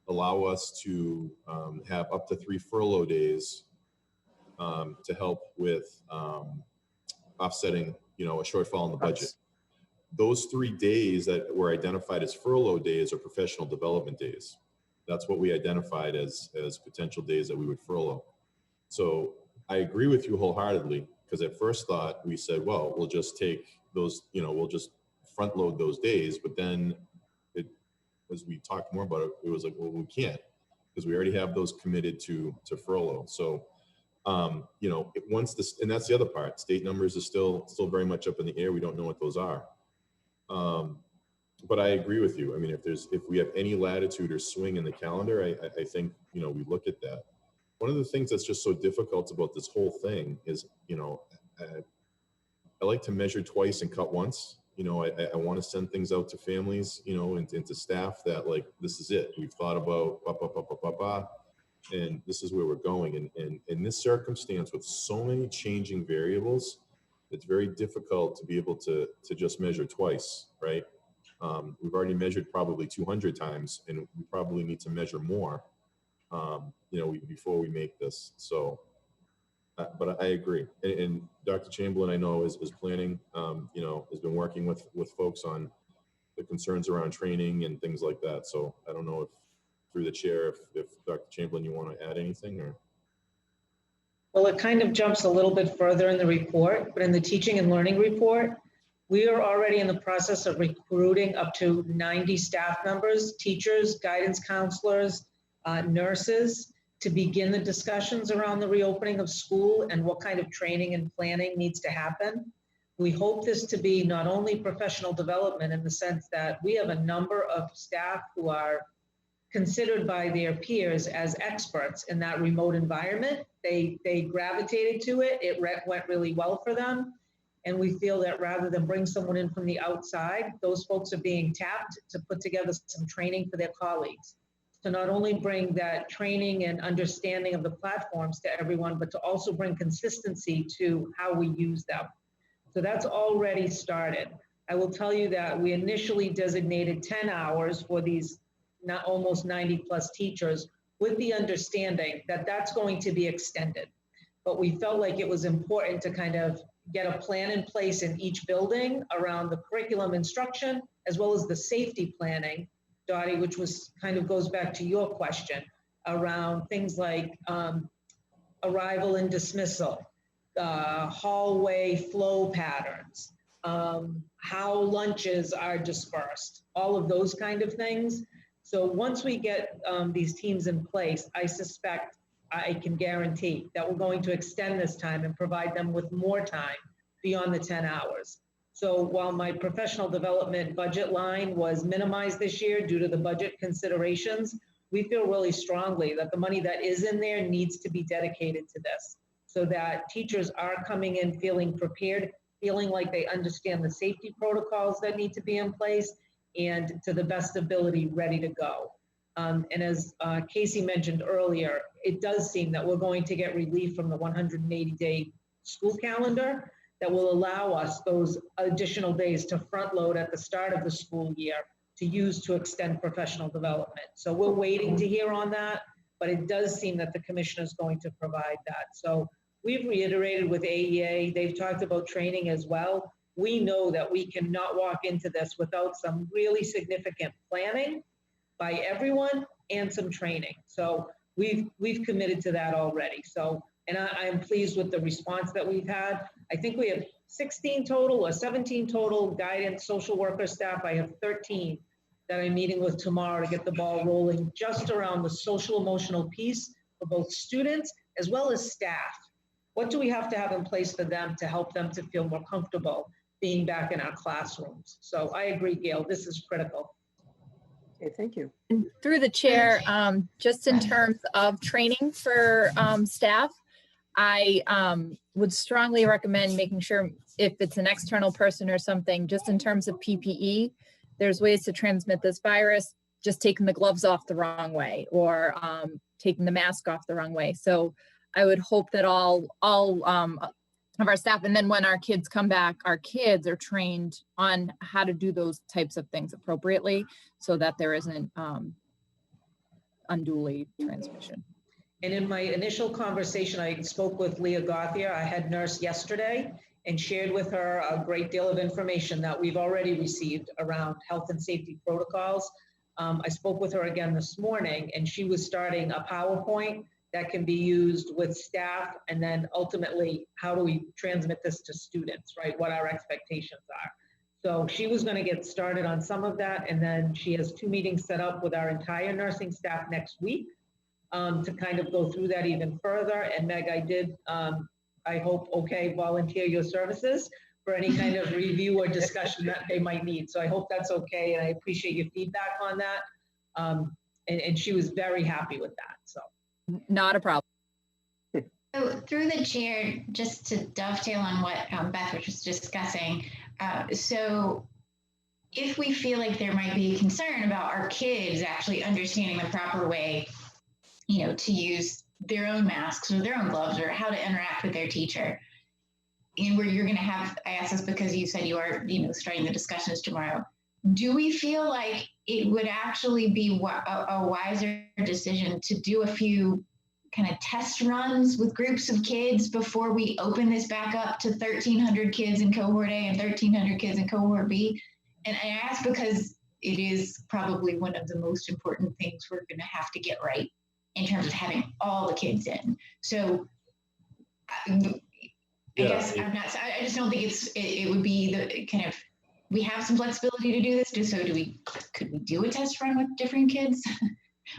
allow us to have up to 3 furlough days to help with offsetting, a shortfall in the budget. Those 3 days that were identified as furlough days are professional development days. That's what we identified as potential days that we would furlough. So I agree with you wholeheartedly, because at first thought we said, well, we'll just take those, we'll just front load those days. But then as we talked more about it, it was like, well, we can't, because we already have those committed to furlough. So, once this, and that's the other part, state numbers are still very much up in the air. We don't know what those are. But I agree with you. I mean, if we have any latitude or swing in the calendar, I think, we look at that. One of the things that's just so difficult about this whole thing is, I like to measure twice and cut once. I want to send things out to families, and to staff that, like, this is it. We've thought about and this is where we're going. And in this circumstance, with so many changing variables, it's very difficult to be able to just measure twice, right? We've already measured probably 200 times, and we probably need to measure more, before we make this. So, but I agree. And Dr. Chamberlain, I know, is planning, has been working with folks on the concerns around training and things like that. So I don't know if through the chair, if Dr. Chamberlain, you want to add anything or? Well, it kind of jumps a little bit further in the report, but in the teaching and learning report, we are already in the process of recruiting up to 90 staff members, teachers, guidance counselors, nurses, to begin the discussions around the reopening of school and what kind of training and planning needs to happen. We hope this to be not only professional development in the sense that we have a number of staff who are considered by their peers as experts in that remote environment. They gravitated to it. It went really well for them. And we feel that rather than bring someone in from the outside, those folks are being tapped to put together some training for their colleagues. To not only bring that training and understanding of the platforms to everyone, but to also bring consistency to how we use them. So that's already started. I will tell you that we initially designated 10 hours for these almost 90 plus teachers, with the understanding that that's going to be extended. But we felt like it was important to kind of get a plan in place in each building around the curriculum instruction, as well as the safety planning, Dottie, which was kind of goes back to your question around things like arrival and dismissal, hallway flow patterns, how lunches are dispersed, all of those kind of things. So once we get these teams in place, I suspect, I can guarantee that we're going to extend this time and provide them with more time beyond the 10 hours. So while my professional development budget line was minimized this year due to the budget considerations, we feel really strongly that the money that is in there needs to be dedicated to this, so that teachers are coming in feeling prepared, feeling like they understand the safety protocols that need to be in place, and to the best ability ready to go. And as Casey mentioned earlier, it does seem that we're going to get relief from the 180-day school calendar that will allow us those additional days to front load at the start of the school year to use to extend professional development. So we're waiting to hear on that, but it does seem that the commissioner is going to provide that. So we've reiterated with AEA, they've talked about training as well. We know that we cannot walk into this without some really significant planning by everyone and some training. So we've committed to that already. So, And I am pleased with the response that we've had. I think we have 16 total or 17 total guidance social worker staff. I have 13 that I'm meeting with tomorrow to get the ball rolling just around the social emotional piece for both students as well as staff. What do we have to have in place for them to help them to feel more comfortable being back in our classrooms? So I agree, Gail, this is critical. Okay, thank you. And through the chair, just in terms of training for staff, I would strongly recommend making sure if it's an external person or something, just in terms of PPE, there's ways to transmit this virus, just taking the gloves off the wrong way or taking the mask off the wrong way. So I would hope that all of our staff, and then when our kids come back, our kids are trained on how to do those types of things appropriately so that there isn't unduly transmission. And in my initial conversation, I spoke with Leah Gauthier, our head nurse yesterday, and shared with her a great deal of information that we've already received around health and safety protocols. I spoke with her again this morning, and she was starting a PowerPoint that can be used with staff, and then ultimately, how do we transmit this to students, right? What our expectations are. So she was going to get started on some of that, and then she has 2 meetings set up with our entire nursing staff next week to kind of go through that even further. And Meg, I did, I hope, volunteer your services for any kind of review or discussion that they might need. So I hope that's okay, and I appreciate your feedback on that. And she was very happy with that, so. Not a problem. So through the chair, just to dovetail on what Beth was just discussing, so if we feel like there might be a concern about our kids actually understanding the proper way, to use their own masks or their own gloves or how to interact with their teacher, and where you're going to have, I ask this because you said you are, starting the discussions tomorrow. Do we feel like it would actually be a wiser decision to do a few kind of test runs with groups of kids before we open this back up to 1,300 kids in cohort A and 1,300 kids in cohort B? And I ask because it is probably one of the most important things we're going to have to get right in terms of having all the kids in. So I guess I just don't think it would be the kind of, we have some flexibility to do this. So could we do a test run with different kids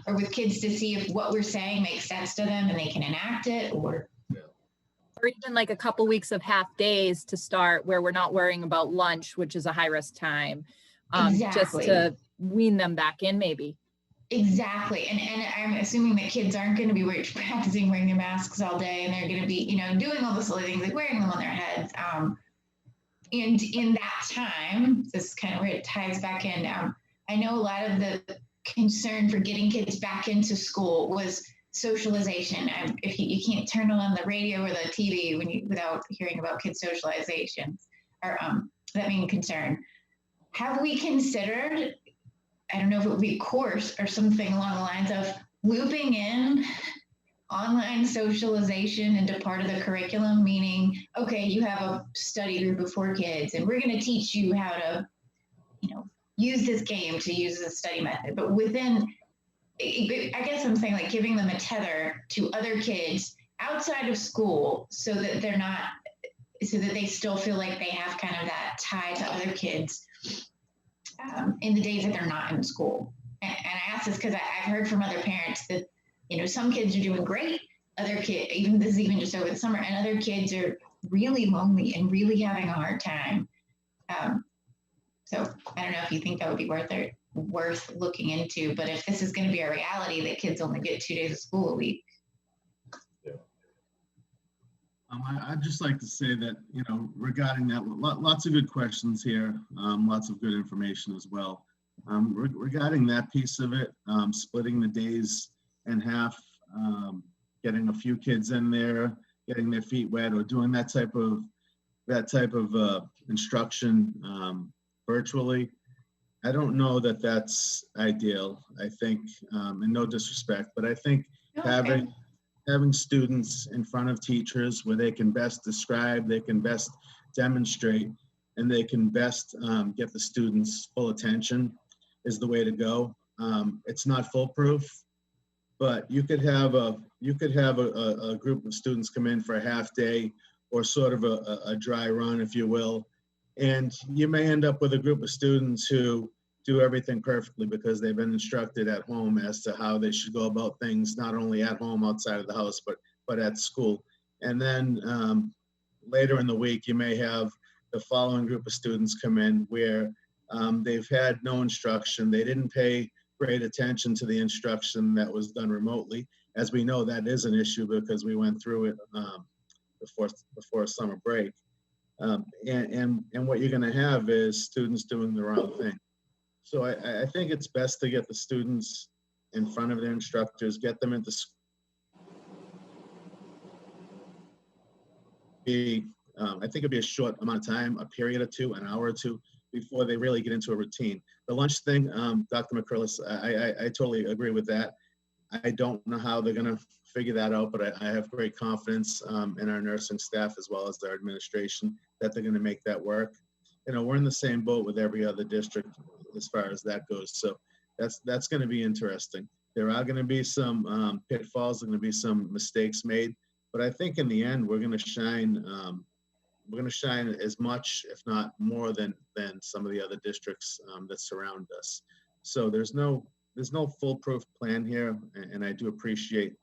or with kids to see if what we're saying makes sense to them and they can enact it, or even like a couple weeks of half days to start where we're not worrying about lunch, which is a high risk time, just to wean them back in maybe. Exactly. And I'm assuming that kids aren't going to be practicing wearing their masks all day, and they're going to be, doing all the silly things like wearing them on their heads. And in that time, this is kind of where it ties back in. I know a lot of the concern for getting kids back into school was socialization. If you can't turn on the radio or the TV without hearing about kids' socialization, or that being a concern. Have we considered, I don't know if it would be a course or something along the lines of looping in online socialization into part of the curriculum, meaning, okay, you have a study group of 4 kids and we're going to teach you how to, use this game to use as a study method, but within, I guess I'm saying like giving them a tether to other kids outside of school so that they still feel like they have kind of that tie to other kids in the days that they're not in school. And I ask this because I've heard from other parents that, some kids are doing great, other kids, this is even just over the summer, and other kids are really lonely and really having a hard time. So I don't know if you think that would be worth looking into, but if this is going to be a reality that kids only get 2 days of school a week. Yeah. I'd just like to say that, regarding that, lots of good questions here, lots of good information as well. Regarding that piece of it, splitting the days in half, getting a few kids in there, getting their feet wet, or doing that type of instruction virtually. I don't know that that's ideal. I think, and no disrespect, but I think having students in front of teachers where they can best describe, they can best demonstrate, and they can best get the students' full attention is the way to go. It's not foolproof, but you could have a group of students come in for a half day or sort of a dry run, if you will. And you may end up with a group of students who do everything perfectly because they've been instructed at home as to how they should go about things, not only at home, outside of the house, but at school. And then later in the week, you may have the following group of students come in where they've had no instruction. They didn't pay great attention to the instruction that was done remotely. As we know, that is an issue because we went through it before summer break. And what you're going to have is students doing the wrong thing. So I think it's best to get the students in front of their instructors, get them into school. I think it'd be a short amount of time, a period or two, an hour or two, before they really get into a routine. The lunch thing, Dr. McCrillis, I totally agree with that. I don't know how they're going to figure that out, but I have great confidence in our nursing staff as well as our administration that they're going to make that work. You know, we're in the same boat with every other district as far as that goes. So that's going to be interesting. There are going to be some pitfalls, there are going to be some mistakes made, but I think in the end we're going to shine. We're going to shine as much, if not more, than some of the other districts that surround us. So there's no foolproof plan here, and I do appreciate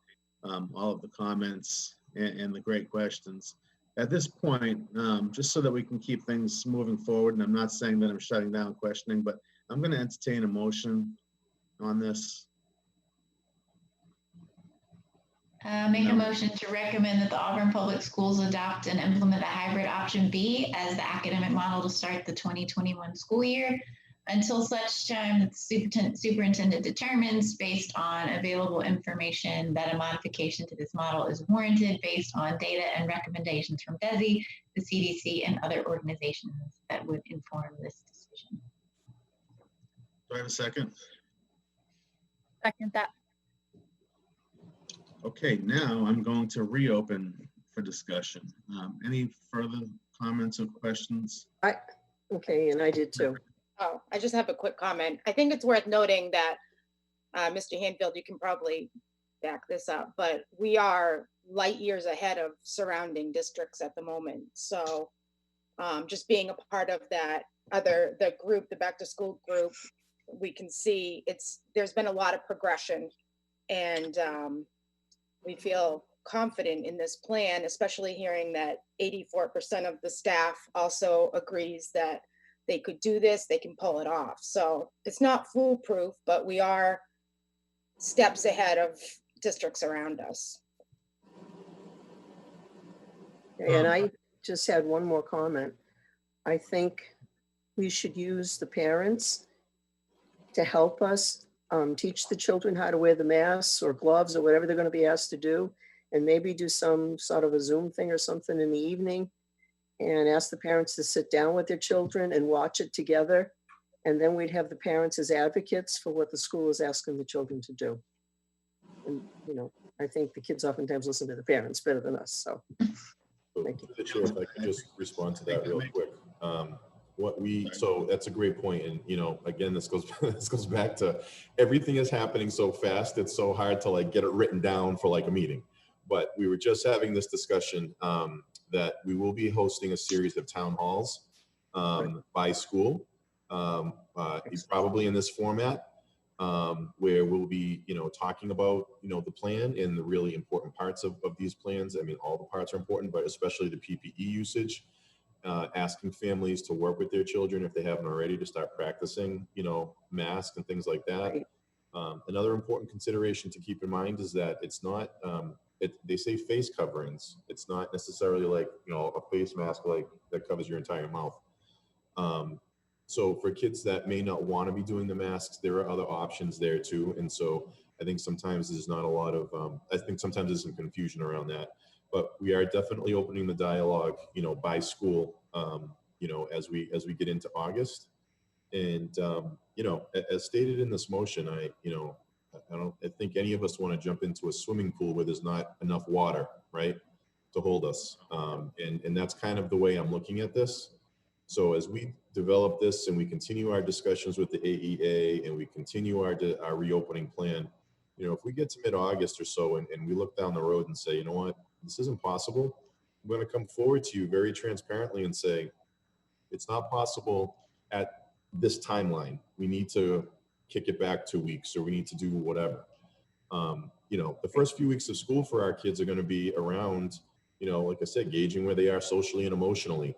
all of the comments and the great questions. At this point, just so that we can keep things moving forward, and I'm not saying that I'm shutting down questioning, but I'm going to entertain a motion on this. Make a motion to recommend that the Auburn Public Schools adopt and implement a hybrid option B as the academic model to start the 2021 school year until such time that the superintendent determines, based on available information, that a modification to this model is warranted based on data and recommendations from DESE, the CDC, and other organizations that would inform this decision. Do I have a second? Second that. Okay, now I'm going to reopen for discussion. Any further comments or questions? Okay, and I did too. Oh, I just have a quick comment. I think it's worth noting that, Mr. Hanfield, you can probably back this up, but we are light years ahead of surrounding districts at the moment. So just being a part of that the group, the back to school group, we can see there's been a lot of progression, and we feel confident in this plan, especially hearing that 84% of the staff also agrees that they could do this, they can pull it off. So it's not foolproof, but we are steps ahead of districts around us. And I just had one more comment. I think we should use the parents to help us teach the children how to wear the masks or gloves or whatever they're going to be asked to do, and maybe do some sort of a Zoom thing or something in the evening and ask the parents to sit down with their children and watch it together. And then we'd have the parents as advocates for what the school is asking the children to do. And, you know, I think the kids oftentimes listen to the parents better than us, so. So, Thank you. through the chair, if I could just respond to that real quick. So that's a great point. And, you know, again, this goes back to everything is happening so fast. It's so hard to like get it written down for like a meeting. But we were just having this discussion that we will be hosting a series of town halls by school, probably in this format, where we'll be, you know, talking about, you know, the plan and the really important parts of these plans. I mean, all the parts are important, but especially the PPE usage, asking families to work with their children if they haven't already to start practicing, you know, masks and things like that. Right. Another important consideration to keep in mind is that it's not, they say face coverings. It's not necessarily like, you know, a face mask like that covers your entire mouth. So for kids that may not want to be doing the masks, there are other options there too. And so I think sometimes there's not a lot of, I think sometimes there's some confusion around that, but we are definitely opening the dialogue, you know, by school, you know, as we get into August. And, you know, as stated in this motion, I don't think any of us want to jump into a swimming pool where there's not enough water, right, to hold us. And that's kind of the way I'm looking at this. So as we develop this and we continue our discussions with the AEA and we continue our reopening plan, if we get to mid-August or so and we look down the road and say, you know what, this isn't possible, I'm going to come forward to you very transparently and say, it's not possible at this timeline. We need to kick it back 2 weeks, or we need to do whatever. The first few weeks of school for our kids are going to be around, like I said, gauging where they are socially and emotionally,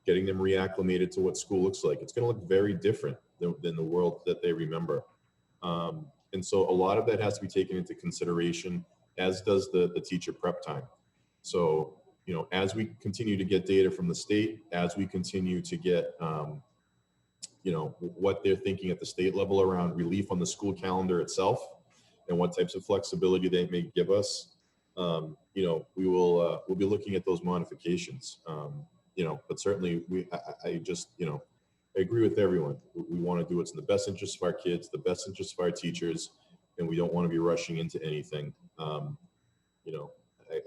getting them reacclimated to what school looks like. It's going to look very different than the world that they remember. And so a lot of that has to be taken into consideration, as does the teacher prep time. So, as we continue to get data from the state, as we continue to get, what they're thinking at the state level around relief on the school calendar itself and what types of flexibility they may give us, we'll be looking at those modifications. But certainly I agree with everyone. We want to do what's in the best interest of our kids, the best interest of our teachers, and we don't want to be rushing into anything.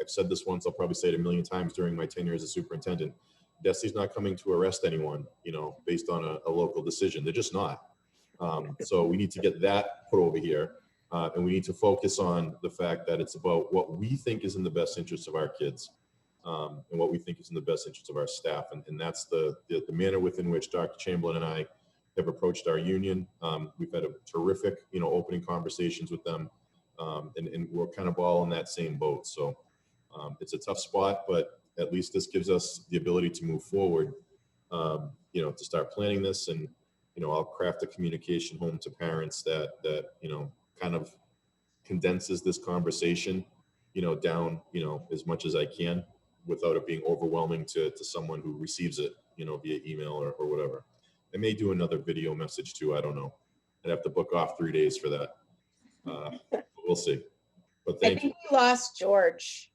I've said this once, I'll probably say it 1 million times during my tenure as a superintendent. DESI's not coming to arrest anyone, based on a local decision. They're just not. So we need to get that put over here. And we need to focus on the fact that it's about what we think is in the best interest of our kids, and what we think is in the best interest of our staff. And that's the manner within which Dr. Chamberlain and I have approached our union. We've had a terrific, opening conversations with them. And we're kind of all in that same boat. So it's a tough spot, but at least this gives us the ability to move forward, to start planning this. And, I'll craft a communication home to parents that kind of condenses this conversation, down, as much as I can without it being overwhelming to someone who receives it, via email or whatever. I may do another video message too. I don't know. I'd have to book off 3 days for that. We'll see. But I thank you. think we lost George.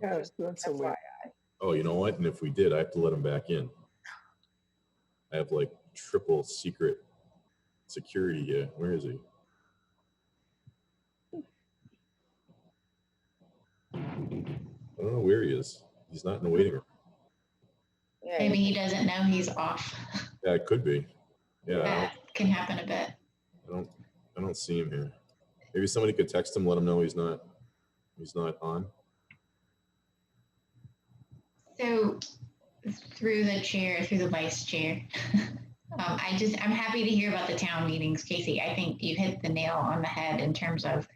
Yeah, it's not so weird. Oh, you know what? And if we did, I have to let him back in. I have like triple secret security here. Where is he? I don't know where he is. He's not in the waiting room. Yeah, Maybe he doesn't know he's off. Yeah, it could be. Yeah, That can happen a bit. I don't see him here. Maybe somebody could text him, let him know he's not on. So through the vice chair, I'm happy to hear about the town meetings, Casey. I think you hit the nail on the head in terms of,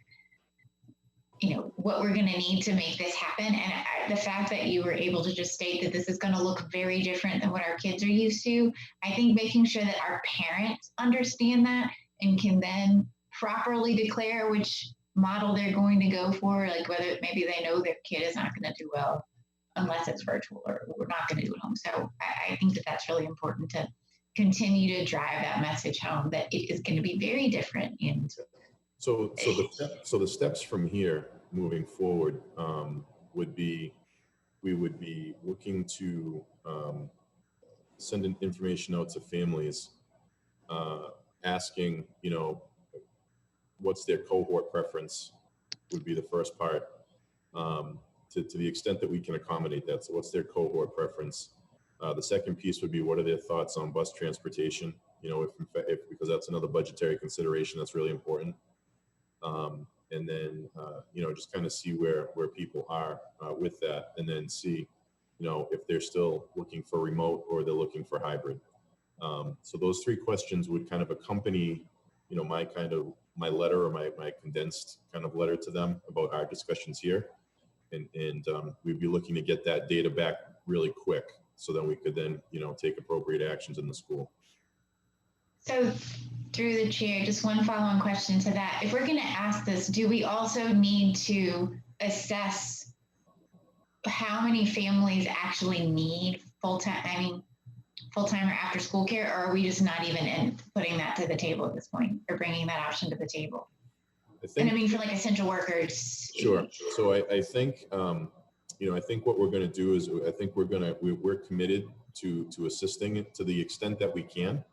what we're going to need to make this happen. And the fact that you were able to just state that this is going to look very different than what our kids are used to, I think making sure that our parents understand that and can then properly declare which model they're going to go for, like whether maybe they know their kid is not going to do well unless it's virtual, or we're not going to do it home. So I think that that's really important to continue to drive that message home, that it is going to be very different. And So the steps from here moving forward would be, we would be looking to send an information out to families, asking, what's their cohort preference would be the first part, to the extent that we can accommodate that. So what's their cohort preference? The second piece would be, what are their thoughts on bus transportation? Because that's another budgetary consideration that's really important. And then, just kind of see where people are with that, and then see, if they're still looking for remote or they're looking for hybrid. So those three questions would kind of accompany, my letter, or my condensed kind of letter to them about our discussions here. And we'd be looking to get that data back really quick, so that we could then, take appropriate actions in the school. so through the chair, just one follow-on question to that. If we're going to ask this, do we also need to assess how many families actually need full-time or after-school care, or are we just not even putting that to the table at this point, or bringing that option to the table? And I mean, for like essential workers. Sure. So I think, I think what we're going to do is, I think we're committed to assisting it to the extent that we can.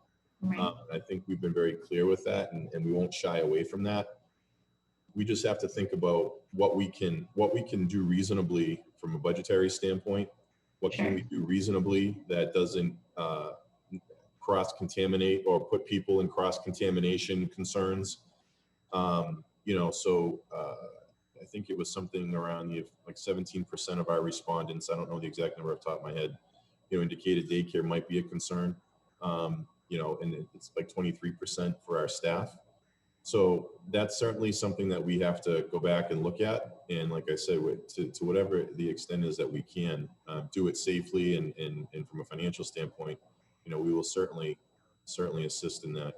Right. I think we've been very clear with that, and we won't shy away from that. We just have to think about what we can do reasonably from a budgetary standpoint. What can we do reasonably that doesn't cross-contaminate or put people in cross-contamination concerns? So I think it was something around like 17% of our respondents, I don't know the exact number off the top of my head, indicated daycare might be a concern. And it's like 23% for our staff. So that's certainly something that we have to go back and look at. And like I said, to whatever the extent is that we can do it safely and from a financial standpoint, we will certainly assist in that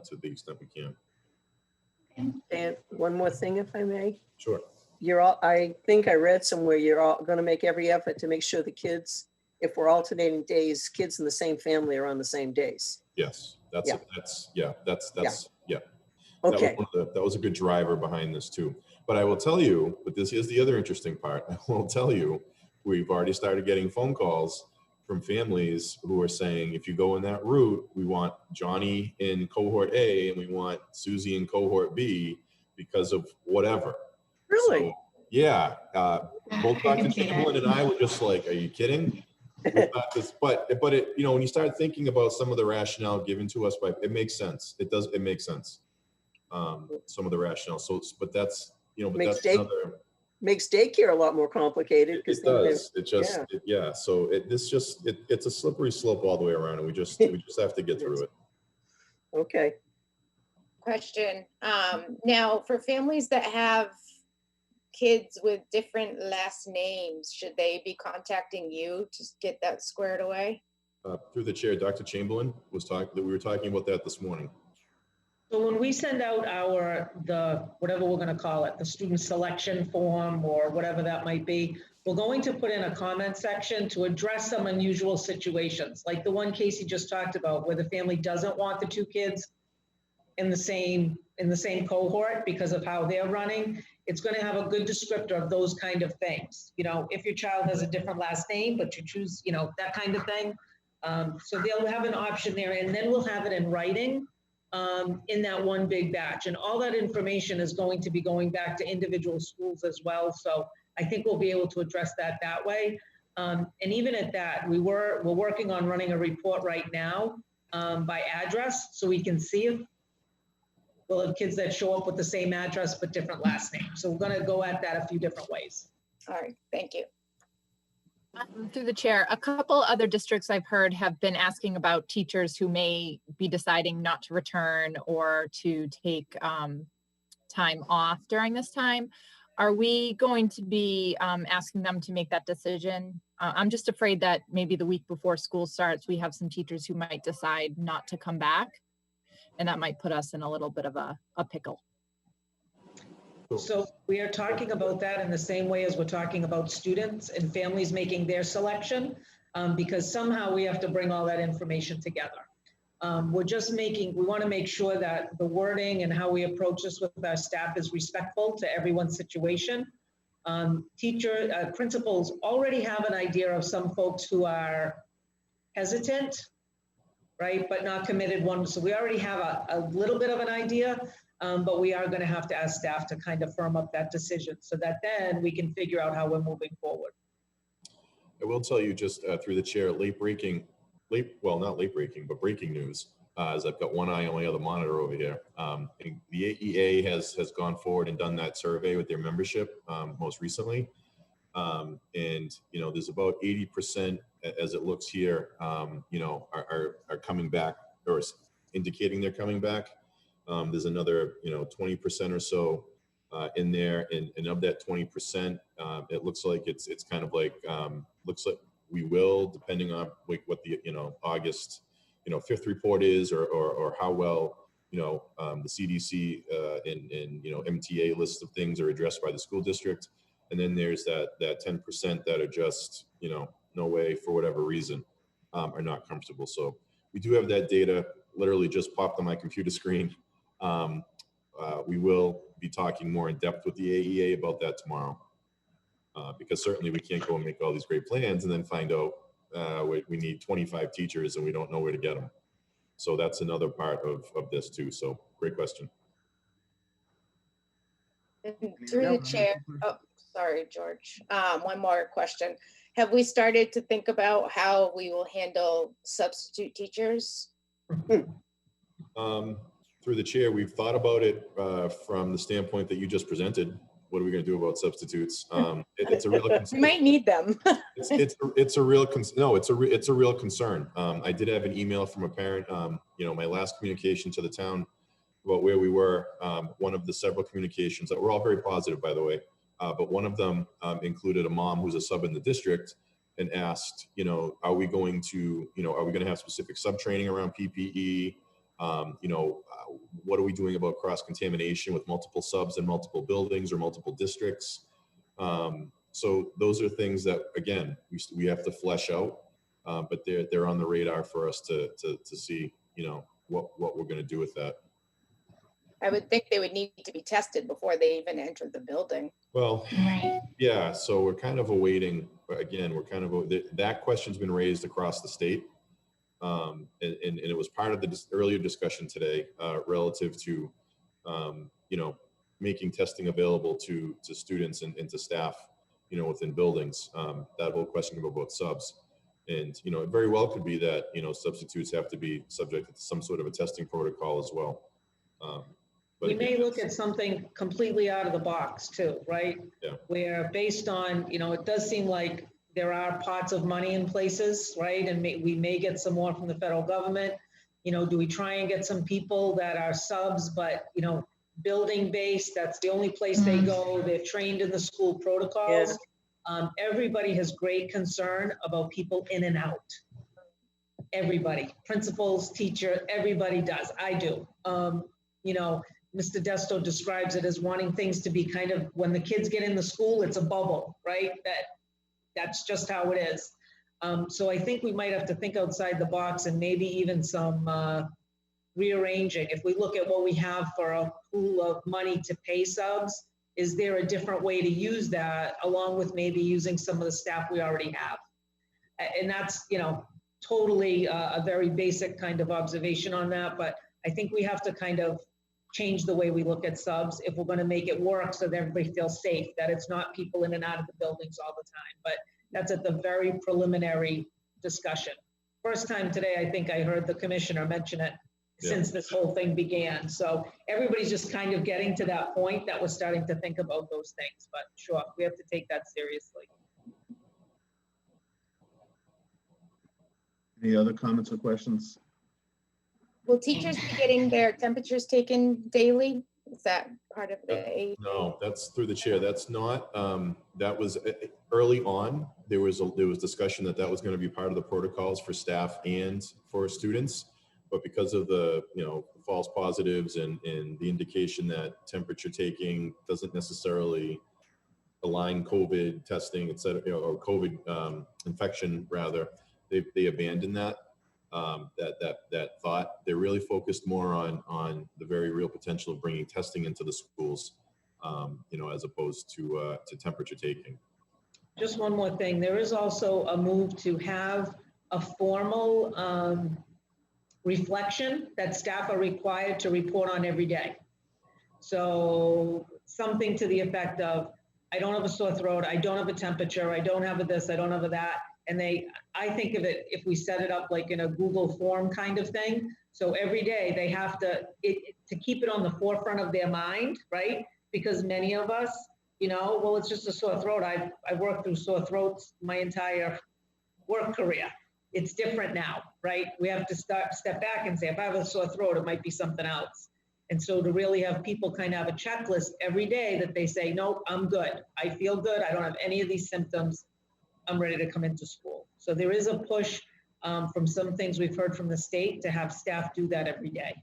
to the extent we can. And one more thing, if I may. Sure. I think I read somewhere you're all going to make every effort to make sure the kids, if we're alternating days, kids in the same family are on the same days. Yes, that's. Okay. That was a good driver behind this too. But I will tell you, this is the other interesting part. I will tell you, we've already started getting phone calls from families who are saying, if you go in that route, we want Johnny in cohort A and we want Susie in cohort B because of whatever. Really? So, yeah. Both Dr. Chamberlain and I were just like, are you kidding? But it, when you start thinking about some of the rationale given to us it makes sense. It makes sense. Some of the rationale. So, but that's, makes daycare a lot more complicated. It does. So it's a slippery slope all the way around, and we just have to get through it. Okay. Question. Now, for families that have kids with different last names, should they be contacting you to get that squared away? Through the chair, Dr. Chamberlain we were talking about that this morning. So when we send out whatever we're going to call it, the student selection form or whatever that might be, we're going to put in a comment section to address some unusual situations, like the one Casey just talked about, where the family doesn't want the two kids in the same cohort because of how they're running. It's going to have a good descriptor of those kind of things. If your child has a different last name, but you choose, that kind of thing. So they'll have an option there, and then we'll have it in writing. In that one big batch, and all that information is going to be going back to individual schools as well. So I think we'll be able to address that way. And even at that, we're working on running a report right now by address, so we can see if we'll have kids that show up with the same address but different last names. So we're going to go at that a few different ways. All right, thank you. Through the chair, a couple other districts I've heard have been asking about teachers who may be deciding not to return or to take time off during this time. Are we going to be asking them to make that decision? I'm just afraid that maybe the week before school starts, we have some teachers who might decide not to come back, and that might put us in a little bit of a pickle. So we are talking about that in the same way as we're talking about students and families making their selection, because somehow we have to bring all that information together. We want to make sure that the wording and how we approach this with our staff is respectful to everyone's situation. Principals already have an idea of some folks who are hesitant, right, but not committed one. So we already have a little bit of an idea. But we are going to have to ask staff to kind of firm up that decision so that then we can figure out how we're moving forward. I will tell you just through the chair, breaking news, as I've got one eye on the other monitor over here. The AEA has gone forward and done that survey with their membership most recently. And, there's about 80% as it looks here, are coming back or indicating they're coming back. There's another, 20% or so in there, and of that 20%, it looks like it's kind of like looks like we will, depending on like what the August 5th report is, or how well the CDC and MTA list of things are addressed by the school district, and then there's that 10% that are just no way for whatever reason are not comfortable. So we do have that data literally just popped on my computer screen. We will be talking more in depth with the AEA about that tomorrow, because certainly we can't go and make all these great plans and then find out we need 25 teachers and we don't know where to get them. So that's another part of this too. So great question. And through the chair, oh, sorry, George. One more question. Have we started to think about how we will handle substitute teachers? Through the chair, we've thought about it from the standpoint that you just presented. What are we going to do about substitutes? It's a real We concern. might need them. It's a real no. It's a real concern. I did have an email from a parent. My last communication to the town about where we were. One of the several communications that were all very positive, by the way. But one of them included a mom who's a sub in the district and asked, are we going to have specific sub training around PPE? What are we doing about cross-contamination with multiple subs in multiple buildings or multiple districts? So those are things that, again, we have to flesh out, but they're on the radar for us to see, what we're going to do with that. I would think they would need to be tested before they even enter the building. Well, Right. yeah, so we're kind of awaiting, again, that question's been raised across the state. And it was part of the earlier discussion today relative to, making testing available to students and to staff, within buildings. That whole question about subs. And, it very well could be that, substitutes have to be subject to some sort of a testing protocol as well. But We may look at something completely out of the box too, right? Yeah. Where based on, it does seem like there are pots of money in places, right? And we may get some more from the federal government. Do we try and get some people that are subs, but, building based, that's the only place they go. They're trained in the school protocols. Everybody has great concern about people in and out. Everybody, principals, teacher, everybody does. I do. Mr. Desto describes it as wanting things to be kind of, when the kids get in the school, it's a bubble, right? That's just how it is. So I think we might have to think outside the box and maybe even some rearranging. If we look at what we have for a pool of money to pay subs, is there a different way to use that along with maybe using some of the staff we already have? And that's, totally a very basic kind of observation on that. But I think we have to kind of change the way we look at subs if we're going to make it work so that everybody feels safe, that it's not people in and out of the buildings all the time. But that's at the very preliminary discussion. First time today, I think I heard the commissioner mention it since this whole thing began. So everybody's just kind of getting to that point that we're starting to think about those things. But sure, we have to take that seriously. Any other comments or questions? Will teachers be getting their temperatures taken daily? Is that part of the? No, that's through the chair. That's not, that was early on. There was discussion that was going to be part of the protocols for staff and for students. But because of the, false positives and the indication that temperature taking doesn't necessarily align COVID testing, et cetera, or COVID infection rather, they abandoned that. That thought. They're really focused more on the very real potential of bringing testing into the schools, as opposed to temperature taking. Just one more thing. There is also a move to have a formal reflection that staff are required to report on every day. So something to the effect of, I don't have a sore throat, I don't have a temperature, I don't have a this, I don't have a that. And I think of it, if we set it up like in a Google form kind of thing. So every day they have to keep it on the forefront of their mind, right? Because many of us, well, it's just a sore throat. I've worked through sore throats my entire work career. It's different now, right? We have to step back and say, if I have a sore throat, it might be something else. And so to really have people kind of have a checklist every day that they say, nope, I'm good. I feel good. I don't have any of these symptoms. I'm ready to come into school. So there is a push from some things we've heard from the state to have staff do that every day.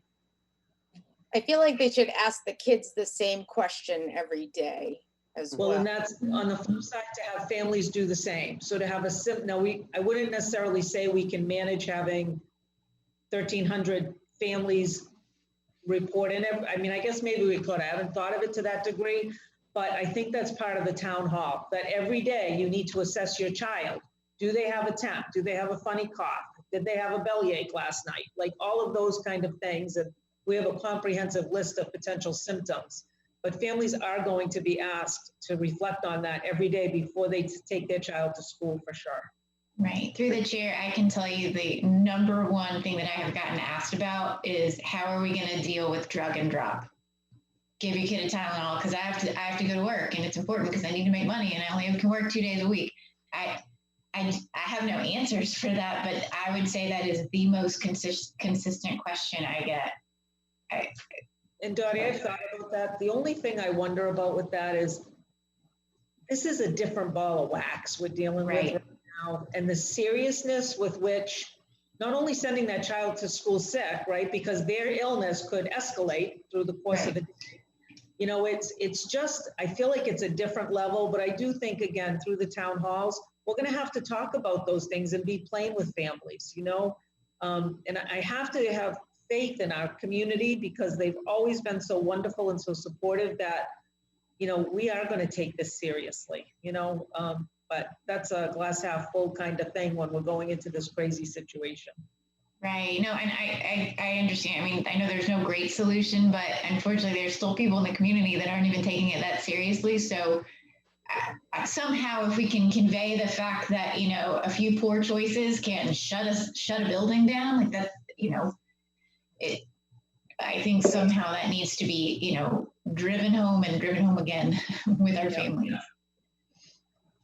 I feel like they should ask the kids the same question every day as well. Well, and that's on the flip side to have families do the same. So to have I wouldn't necessarily say we can manage having 1,300 families report in it. I mean, I guess maybe we could. I haven't thought of it to that degree, but I think that's part of the town hall, that every day you need to assess your child. Do they have a temp? Do they have a funny cough? Did they have a bellyache last night? Like all of those kind of things. And we have a comprehensive list of potential symptoms. But families are going to be asked to reflect on that every day before they take their child to school for sure. Right. Through the chair, I can tell you the number one thing that I have gotten asked about is how are we going to deal with drug and drop? Give your kid a Tylenol because I have to go to work and it's important because I need to make money and I only can work 2 days a week. I have no answers for that, but I would say that is the most consistent question I get. And Dottie, I've thought about that. The only thing I wonder about with that is this is a different ball of wax we're dealing with Right. right now. And the seriousness with which not only sending that child to school sick, right, because their illness could escalate through the course of the day. You know, it's just, I feel like it's a different level, but I do think, again, through the town halls, we're going to have to talk about those things and be plain with families, you know? And I have to have faith in our community because they've always been so wonderful and so supportive that, you know, we are going to take this seriously, you know? But that's a glass half full kind of thing when we're going into this crazy situation. Right. No, and I understand. I mean, I know there's no great solution, but unfortunately, there's still people in the community that aren't even taking it that seriously. So somehow, if we can convey the fact that, you know, a few poor choices can shut a building down, like that, you know, I think somehow that needs to be, you know, driven home and driven home again with our families.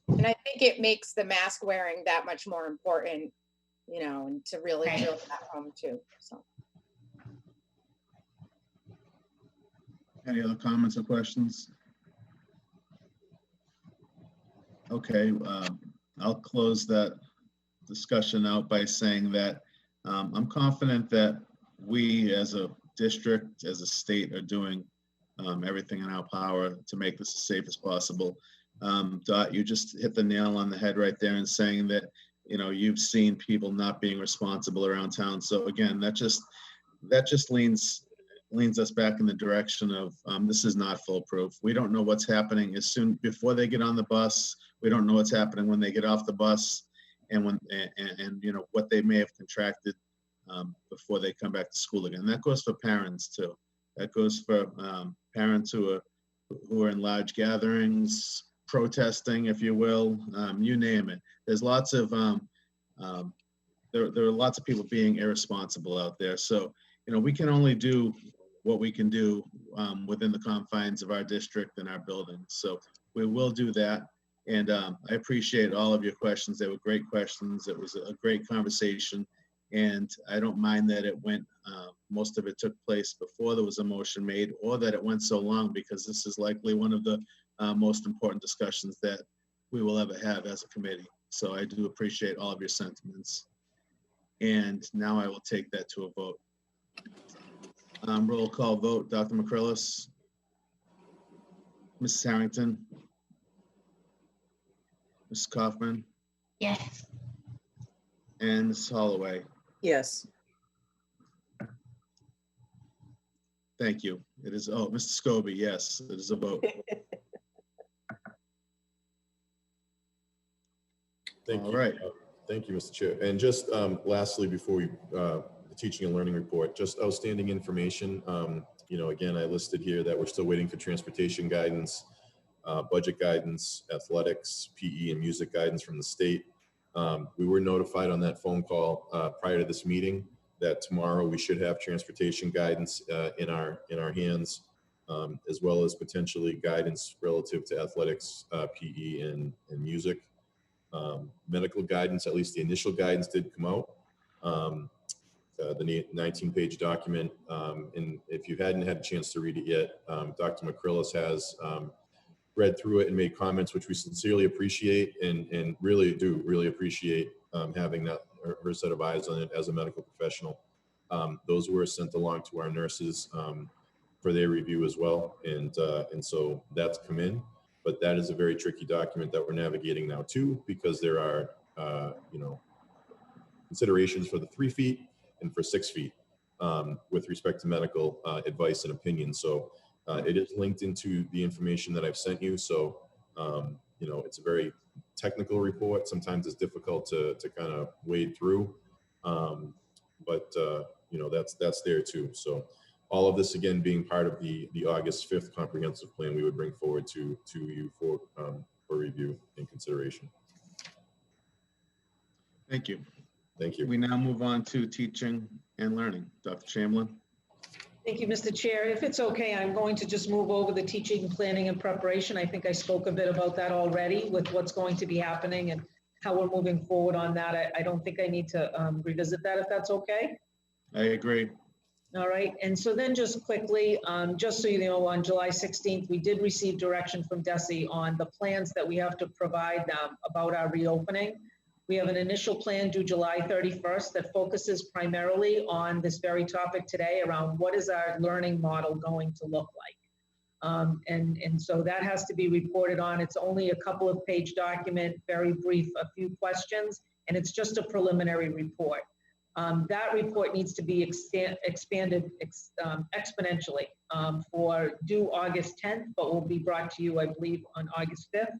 And I think it makes the mask wearing that much more important, you know, and to really Right. drill that home too. So. Any other comments or questions? Okay, I'll close that discussion out by saying that I'm confident that we as a district, as a state, are doing everything in our power to make this as safe as possible. Dot, you just hit the nail on the head right there in saying that, you know, you've seen people not being responsible around town. So again, that just leans us back in the direction of this is not foolproof. We don't know what's happening as soon before they get on the bus. We don't know what's happening when they get off the bus, and when and you know what they may have contracted before they come back to school again. And that goes for parents too. That goes for parents who are in large gatherings, protesting, if you will, you name it. There's lots of there are lots of people being irresponsible out there. So, you know, we can only do what we can do within the confines of our district and our buildings. So we will do that. And I appreciate all of your questions. They were great questions. It was a great conversation. And I don't mind that it went, most of it took place before there was a motion made, or that it went so long, because this is likely one of the most important discussions that we will ever have as a committee. So I do appreciate all of your sentiments. And now I will take that to a vote. Roll call vote, Dr. McCrillis, Mrs. Harrington, Mrs. Kaufman, Yes. and Mrs. Holloway. Yes. Thank you. It is, oh, Mr. Scobie, yes, it is a vote. Thank All you. right. Thank you, Mr. Chair. And just lastly, before we, the teaching and learning report, just outstanding information. You know, again, I listed here that we're still waiting for transportation guidance, budget guidance, athletics, PE, and music guidance from the state. We were notified on that phone call prior to this meeting that tomorrow we should have transportation guidance in our hands, as well as potentially guidance relative to athletics, PE, and music. Medical guidance, at least the initial guidance, did come out. The 19-page document, and if you hadn't had a chance to read it yet, Dr. McCrillis has read through it and made comments, which we sincerely appreciate, and really appreciate having that her set of eyes on it as a medical professional. Those were sent along to our nurses for their review as well, and so that's come in. But that is a very tricky document that we're navigating now too, because there are you know, considerations for the 3 feet and for 6 feet with respect to medical advice and opinion. So it is linked into the information that I've sent you. So you know, it's a very technical report. Sometimes it's difficult to kind of wade through, but you know, that's there too. So all of this, again, being part of the August 5th comprehensive plan, we would bring forward to you for review and consideration. Thank you. Thank you. We now move on to teaching and learning. Dr. Chamberlain? Thank you, Mr. Chair. If it's okay, I'm going to just move over the teaching, planning, and preparation. I think I spoke a bit about that already with what's going to be happening and how we're moving forward on that. I don't think I need to revisit that if that's okay. I agree. All right, and so then just quickly, just so you know, on July 16th, we did receive direction from DESE on the plans that we have to provide about our reopening. We have an initial plan due July 31st that focuses primarily on this very topic today around what is our learning model going to look like. And so that has to be reported on. It's only a couple of page document, very brief, a few questions, and it's just a preliminary report. That report needs to be expanded exponentially for due August 10th, but will be brought to you, I believe, on August 5th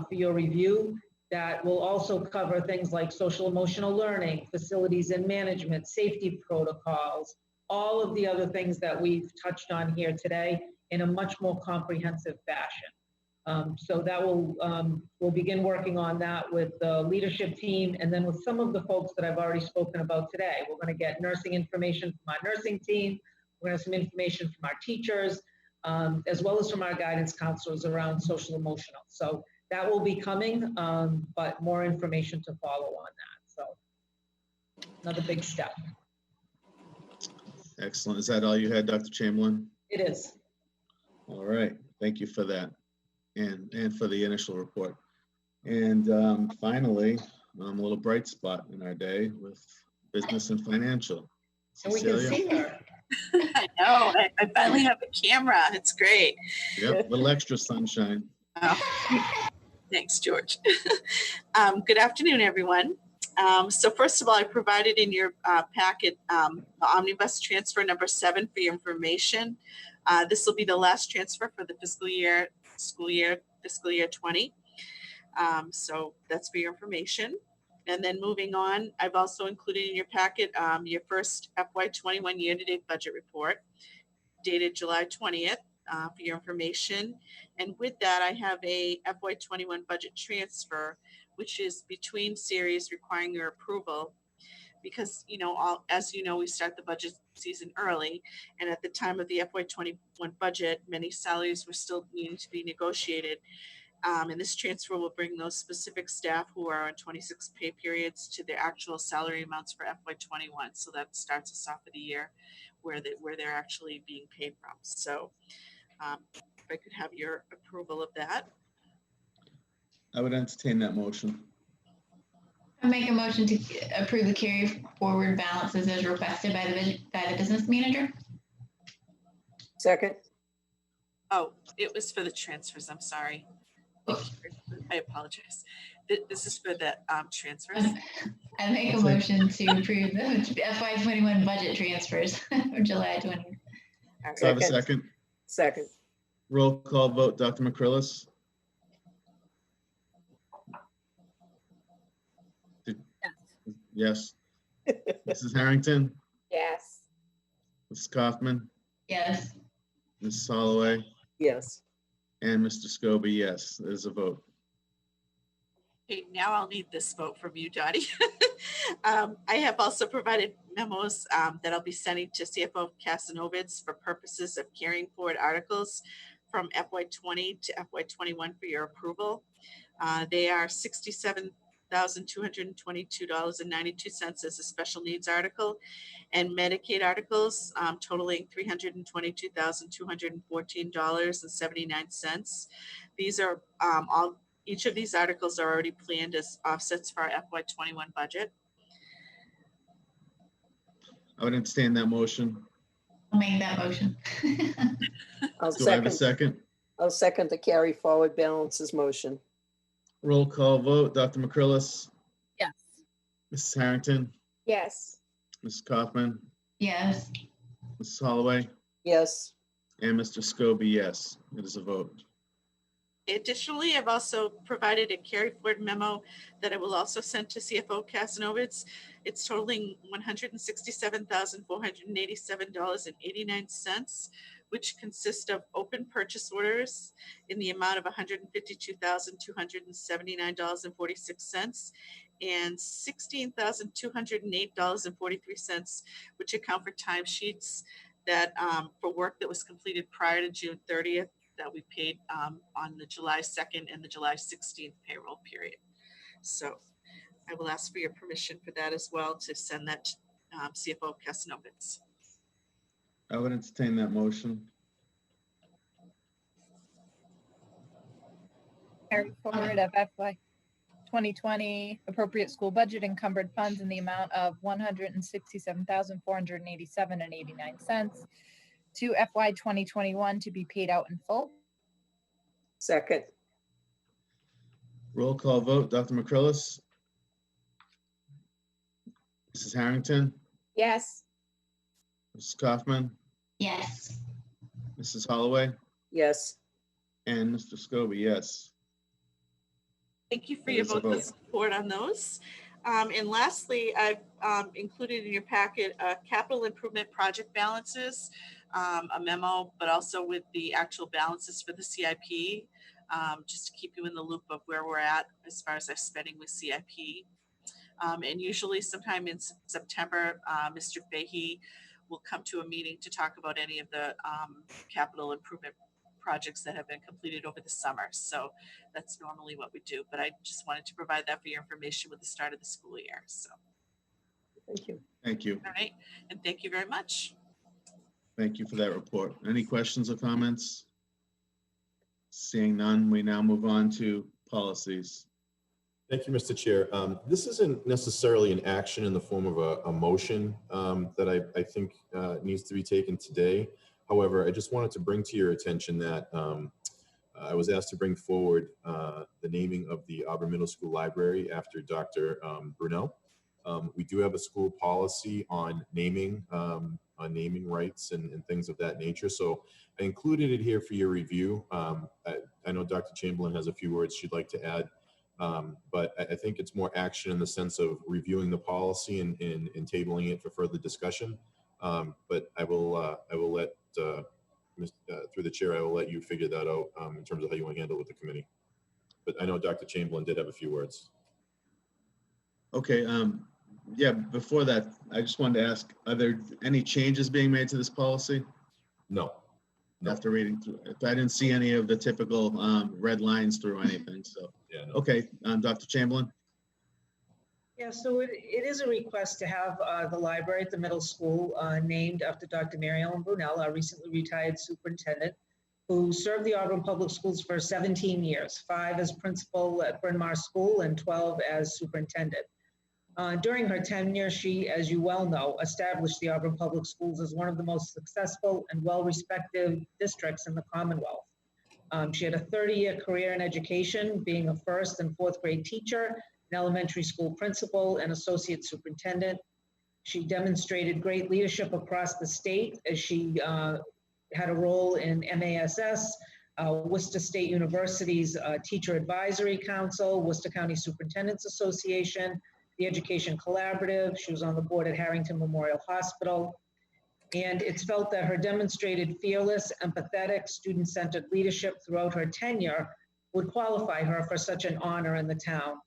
for your review. That will also cover things like social emotional learning, facilities and management, safety protocols, all of the other things that we've touched on here today in a much more comprehensive fashion. So that we'll begin working on that with the leadership team and then with some of the folks that I've already spoken about today. We're going to get nursing information from our nursing team. We're going to have some information from our teachers, as well as from our guidance counselors around social emotional. So that will be coming, but more information to follow on that. So another big step. Excellent. Is that all you had, Dr. Chamberlain? It is. All right. Thank you for that and for the initial report. And finally, a little bright spot in our day with business and financial. And we can Cecilia? see her. I know. I finally have a camera. It's great. Yep, little extra sunshine. Oh, thanks, George. Good afternoon, everyone. So first of all, I provided in your packet the omnibus transfer number 7 for your information. This will be the last transfer for the fiscal year 20. So that's for your information. And then moving on, I've also included in your packet your first FY21 year-to-date budget report dated July 20th for your information. And with that, I have a FY21 budget transfer, which is between series requiring your approval because, as you know, we start the budget season early. And at the time of the FY21 budget, many salaries were still needing to be negotiated. And this transfer will bring those specific staff who are on 26 pay periods to their actual salary amounts for FY21. So that starts us off for the year where they're actually being paid from. So if I could have your approval of that. I would entertain that motion. I make a motion to approve the carry forward balances as requested by the business manager. Second. Oh, it was for the transfers. I'm sorry. I apologize. This is for the transfers. I make a motion to approve the FY21 budget transfers for July 20th. All Do I have a right. second? Second. Roll call vote, Dr. McCrillis? Yes. Mrs. Harrington? Yes. Mrs. Kaufman? Yes. Mrs. Holloway? Yes. And Mr. Scobie, yes, there's a vote. Okay, now I'll need this vote from you, Dottie. I have also provided memos that I'll be sending to CFO Casanovitz for purposes of carrying forward articles from FY20 to FY21 for your approval. They are $67,222.92 as a special needs article, and Medicaid articles totaling $322,214.79. These are each of these articles are already planned as offsets for our FY21 budget. I would entertain that motion. I'll make that motion. I'll Do I have a second. second? I'll second the carry forward balances motion. Roll call vote, Dr. McCrillis? Yes. Mrs. Harrington? Yes. Mrs. Kaufman? Yes. Mrs. Holloway? Yes. And Mr. Scobie, yes, it is a vote. Additionally, I've also provided a carry forward memo that I will also send to CFO Casanovitz. It's totaling $167,487.89, which consists of open purchase orders in the amount of $152,279.46 and $16,208.43, which account for timesheets that for work that was completed prior to June 30th that we paid on the July 2nd and the July 16th payroll period. So I will ask for your permission for that as well, to send that to CFO Kastanovitz. I would entertain that motion. Carry forward of FY 2020 appropriate school budget encumbered funds in the amount of $167,487.89 to FY 2021 to be paid out in full. Second. Roll call vote, Dr. McCrillis? Mrs. Harrington? Yes. Mrs. Kaufman? Yes. Mrs. Holloway? Yes. And Mr. Scobie, yes. Thank you for That your is a vote of vote. support on those. And lastly, I've included in your packet capital improvement project balances, a memo, but also with the actual balances for the CIP, just to keep you in the loop of where we're at as far as our spending with CIP. And usually sometime in September, Mr. Fahey will come to a meeting to talk about any of the capital improvement projects that have been completed over the summer. So that's normally what we do, but I just wanted to provide that for your information with the start of the school year. So, Thank you. Thank you. all right, and thank you very much. Thank you for that report. Any questions or comments? Seeing none, we now move on to policies. Thank you, Mr. Chair. This isn't necessarily an action in the form of a motion that I think needs to be taken today. However, I just wanted to bring to your attention that I was asked to bring forward the naming of the Auburn Middle School Library after Dr. Brunel. We do have a school policy on naming rights and things of that nature. So I included it here for your review. I know Dr. Chamberlain has a few words she'd like to add. But I think it's more action in the sense of reviewing the policy and tabling it for further discussion. But I will let, through the chair, I will let you figure that out in terms of how you want to handle it with the committee. But I know Dr. Chamberlain did have a few words. Okay, yeah, before that, I just wanted to ask, are there any changes being made to this policy? No. No. After reading through it, I didn't see any of the typical red lines through anything, so. Yeah, no. Okay, Dr. Chamberlain? Yeah, so it is a request to have the library at the middle school named after Dr. Mary Ellen Brunel, our recently retired superintendent, who served the Auburn Public Schools for 17 years, 5 as principal at Bryn Mawr School and 12 as superintendent. During her tenure, she, as you well know, established the Auburn Public Schools as one of the most successful and well-respected districts in the Commonwealth. She had a 30-year career in education, being a first and fourth grade teacher, an elementary school principal, and associate superintendent. She demonstrated great leadership across the state as she had a role in MASS, Worcester State University's Teacher Advisory Council, Worcester County Superintendents Association, the Education Collaborative. She was on the board at Harrington Memorial Hospital. And it's felt that her demonstrated fearless, empathetic, student-centered leadership throughout her tenure would qualify her for such an honor in the town.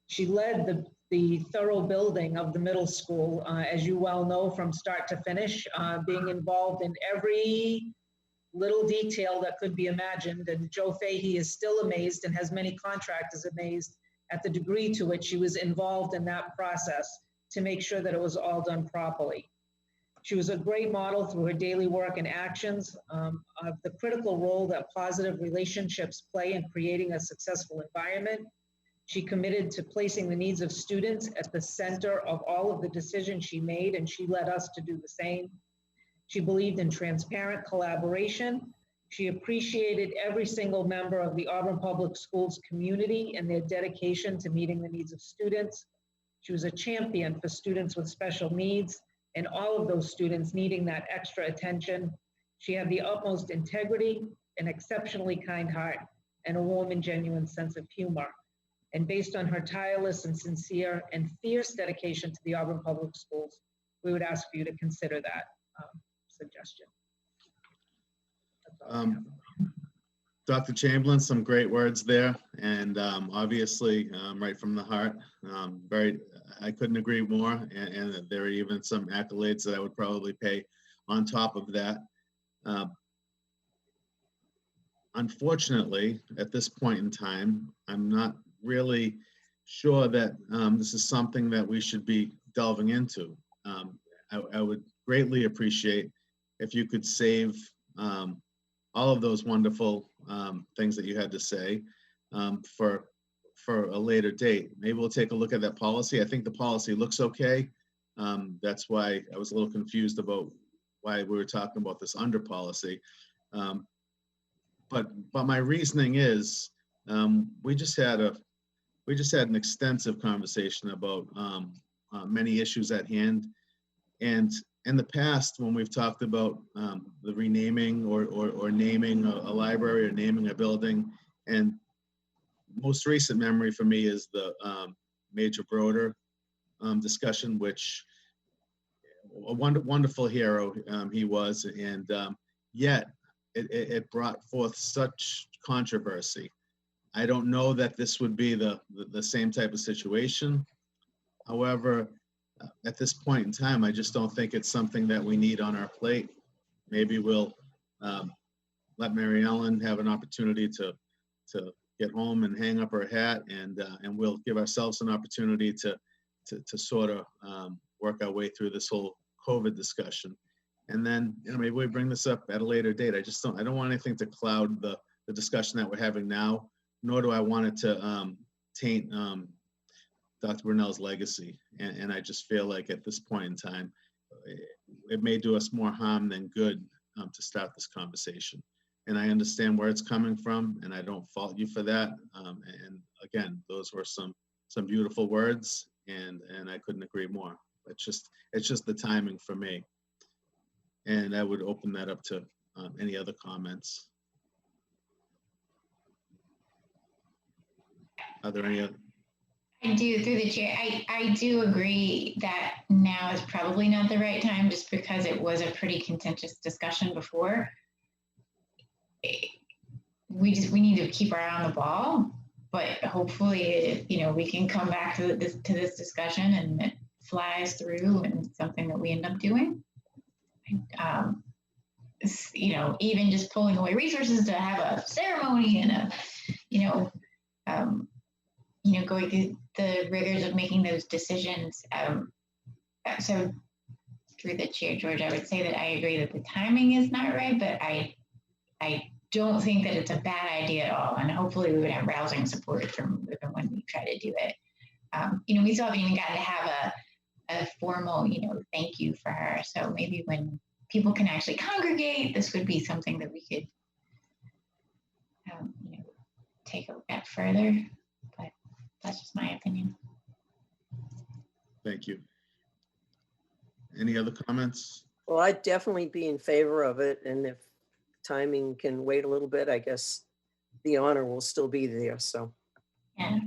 She led the thorough building of the middle school, as you well know, from start to finish, being involved in every little detail that could be imagined. And Joe Fahey is still amazed and has many contractors amazed at the degree to which she was involved in that process to make sure that it was all done properly. She was a great model through her daily work and actions of the critical role that positive relationships play in creating a successful environment. She committed to placing the needs of students at the center of all of the decisions she made, and she led us to do the same. She believed in transparent collaboration. She appreciated every single member of the Auburn Public Schools community and their dedication to meeting the needs of students. She was a champion for students with special needs and all of those students needing that extra attention. She had the utmost integrity, an exceptionally kind heart, and a warm and genuine sense of humor. And based on her tireless and sincere and fierce dedication to the Auburn Public Schools, we would ask for you to consider that suggestion. Dr. Chamberlain, some great words there, and obviously, right from the heart. I couldn't agree more, and there are even some accolades that I would probably pay on top of that. Unfortunately, at this point in time, I'm not really sure that this is something that we should be delving into. I would greatly appreciate if you could save all of those wonderful things that you had to say for a later date. Maybe we'll take a look at that policy. I think the policy looks okay. That's why I was a little confused about why we were talking about this under policy. But my reasoning is we just had an extensive conversation about many issues at hand, and in the past, when we've talked about the renaming or naming a library or naming a building, and most recent memory for me is the Major Broder discussion, which a wonderful hero he was, and yet it brought forth such controversy. I don't know that this would be the same type of situation. However, at this point in time, I just don't think it's something that we need on our plate. Maybe we'll let Mary Ellen have an opportunity to get home and hang up her hat, and we'll give ourselves an opportunity to sort of work our way through this whole COVID discussion. And then, maybe we bring this up at a later date. I don't want anything to cloud the discussion that we're having now, nor do I want it to taint Dr. Brunel's legacy. And I just feel like at this point in time, it may do us more harm than good to start this conversation. And I understand where it's coming from, and I don't fault you for that. And again, those were some beautiful words, and I couldn't agree more. It's just the timing for me. And I would open that up to any other comments. Are there any other? I do, through the chair, I do agree that now is probably not the right time, just because it was a pretty contentious discussion before. We need to keep our eye on the ball, but hopefully, we can come back to this discussion and it flies through and something that we end up doing. Even just pulling away resources to have a ceremony and going through the rigors of making those decisions. So through the chair, George, I would say that I agree that the timing is not right, but I don't think that it's a bad idea at all. And hopefully we would have rousing support from when we try to do it. We still haven't even gotten to have a formal, thank you for her. So maybe when people can actually congregate, this would be something that we could, take a look at further. But that's just my opinion. Thank you. Any other comments? Well, I'd definitely be in favor of it. And if timing can wait a little bit, I guess the honor will still be there. So. Yeah.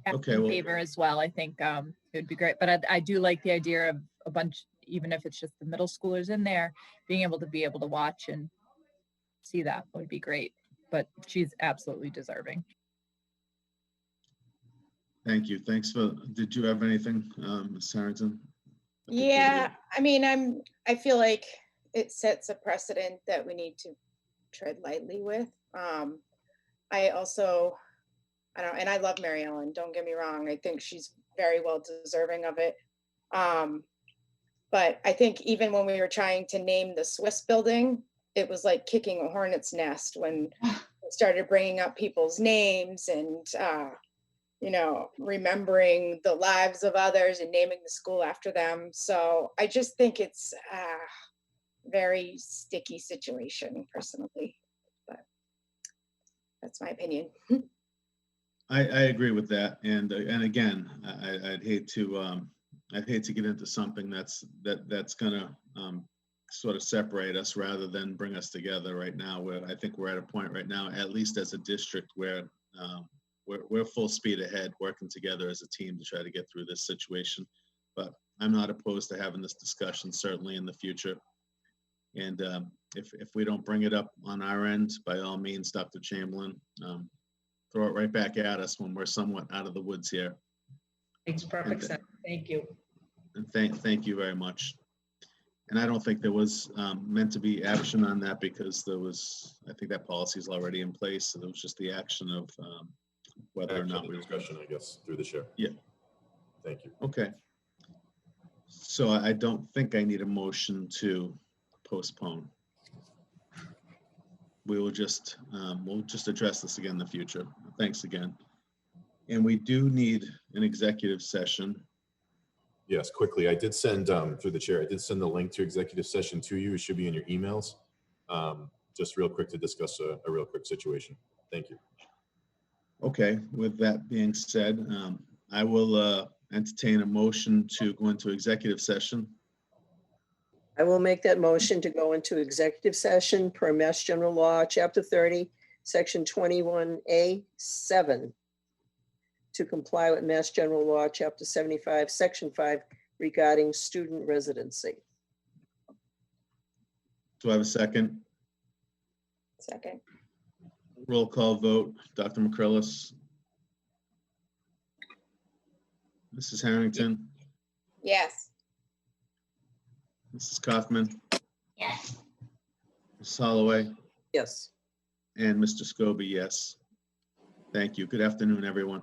Okay, In well- favor as well. I think it would be great, but I do like the idea of a bunch, even if it's just the middle schoolers in there, being able to watch and see that would be great. But she's absolutely deserving. Thank you. Thanks did you have anything, Ms. Harrington? Yeah, I feel like it sets a precedent that we need to tread lightly with. I love Mary Ellen, don't get me wrong. I think she's very well deserving of it. But I think even when we were trying to name the Swiss building, it was like kicking a hornet's nest when we started bringing up people's names and, remembering the lives of others and naming the school after them. So I just think it's a very sticky situation personally, but that's my opinion. I agree with that, and again, I'd hate to get into something that's gonna sort of separate us rather than bring us together right now. Where I think we're at a point right now, at least as a district, where we're full speed ahead, working together as a team to try to get through this situation. But I'm not opposed to having this discussion certainly in the future. And if we don't bring it up on our end, by all means, Dr. Chamberlain, throw it right back at us when we're somewhat out of the woods here. Makes perfect sense. Thank you. And thank you very much. And I don't think there was meant to be action on that because there was, I think that policy is already in place. So there was just the action of whether or not we were. Discussion, I guess, through the chair. Yeah. Thank you. Okay. So I don't think I need a motion to postpone. We'll just address this again in the future. Thanks again. And we do need an executive session. Yes, quickly, I did send, through the chair, I did send the link to executive session to you. It should be in your emails. Just real quick to discuss a real quick situation. Thank you. Okay, with that being said, I will entertain a motion to go into executive session. I will make that motion to go into executive session per Mass General Law, Chapter 30, Section 21A7, to comply with Mass General Law, Chapter 75, Section 5, regarding student residency. Do I have a second? Second. Roll call vote. Dr. McCrillis? Mrs. Harrington? Yes. Mrs. Kaufman? Yes. Ms. Holloway? Yes. And Mr. Scobie, yes. Thank you. Good afternoon, everyone.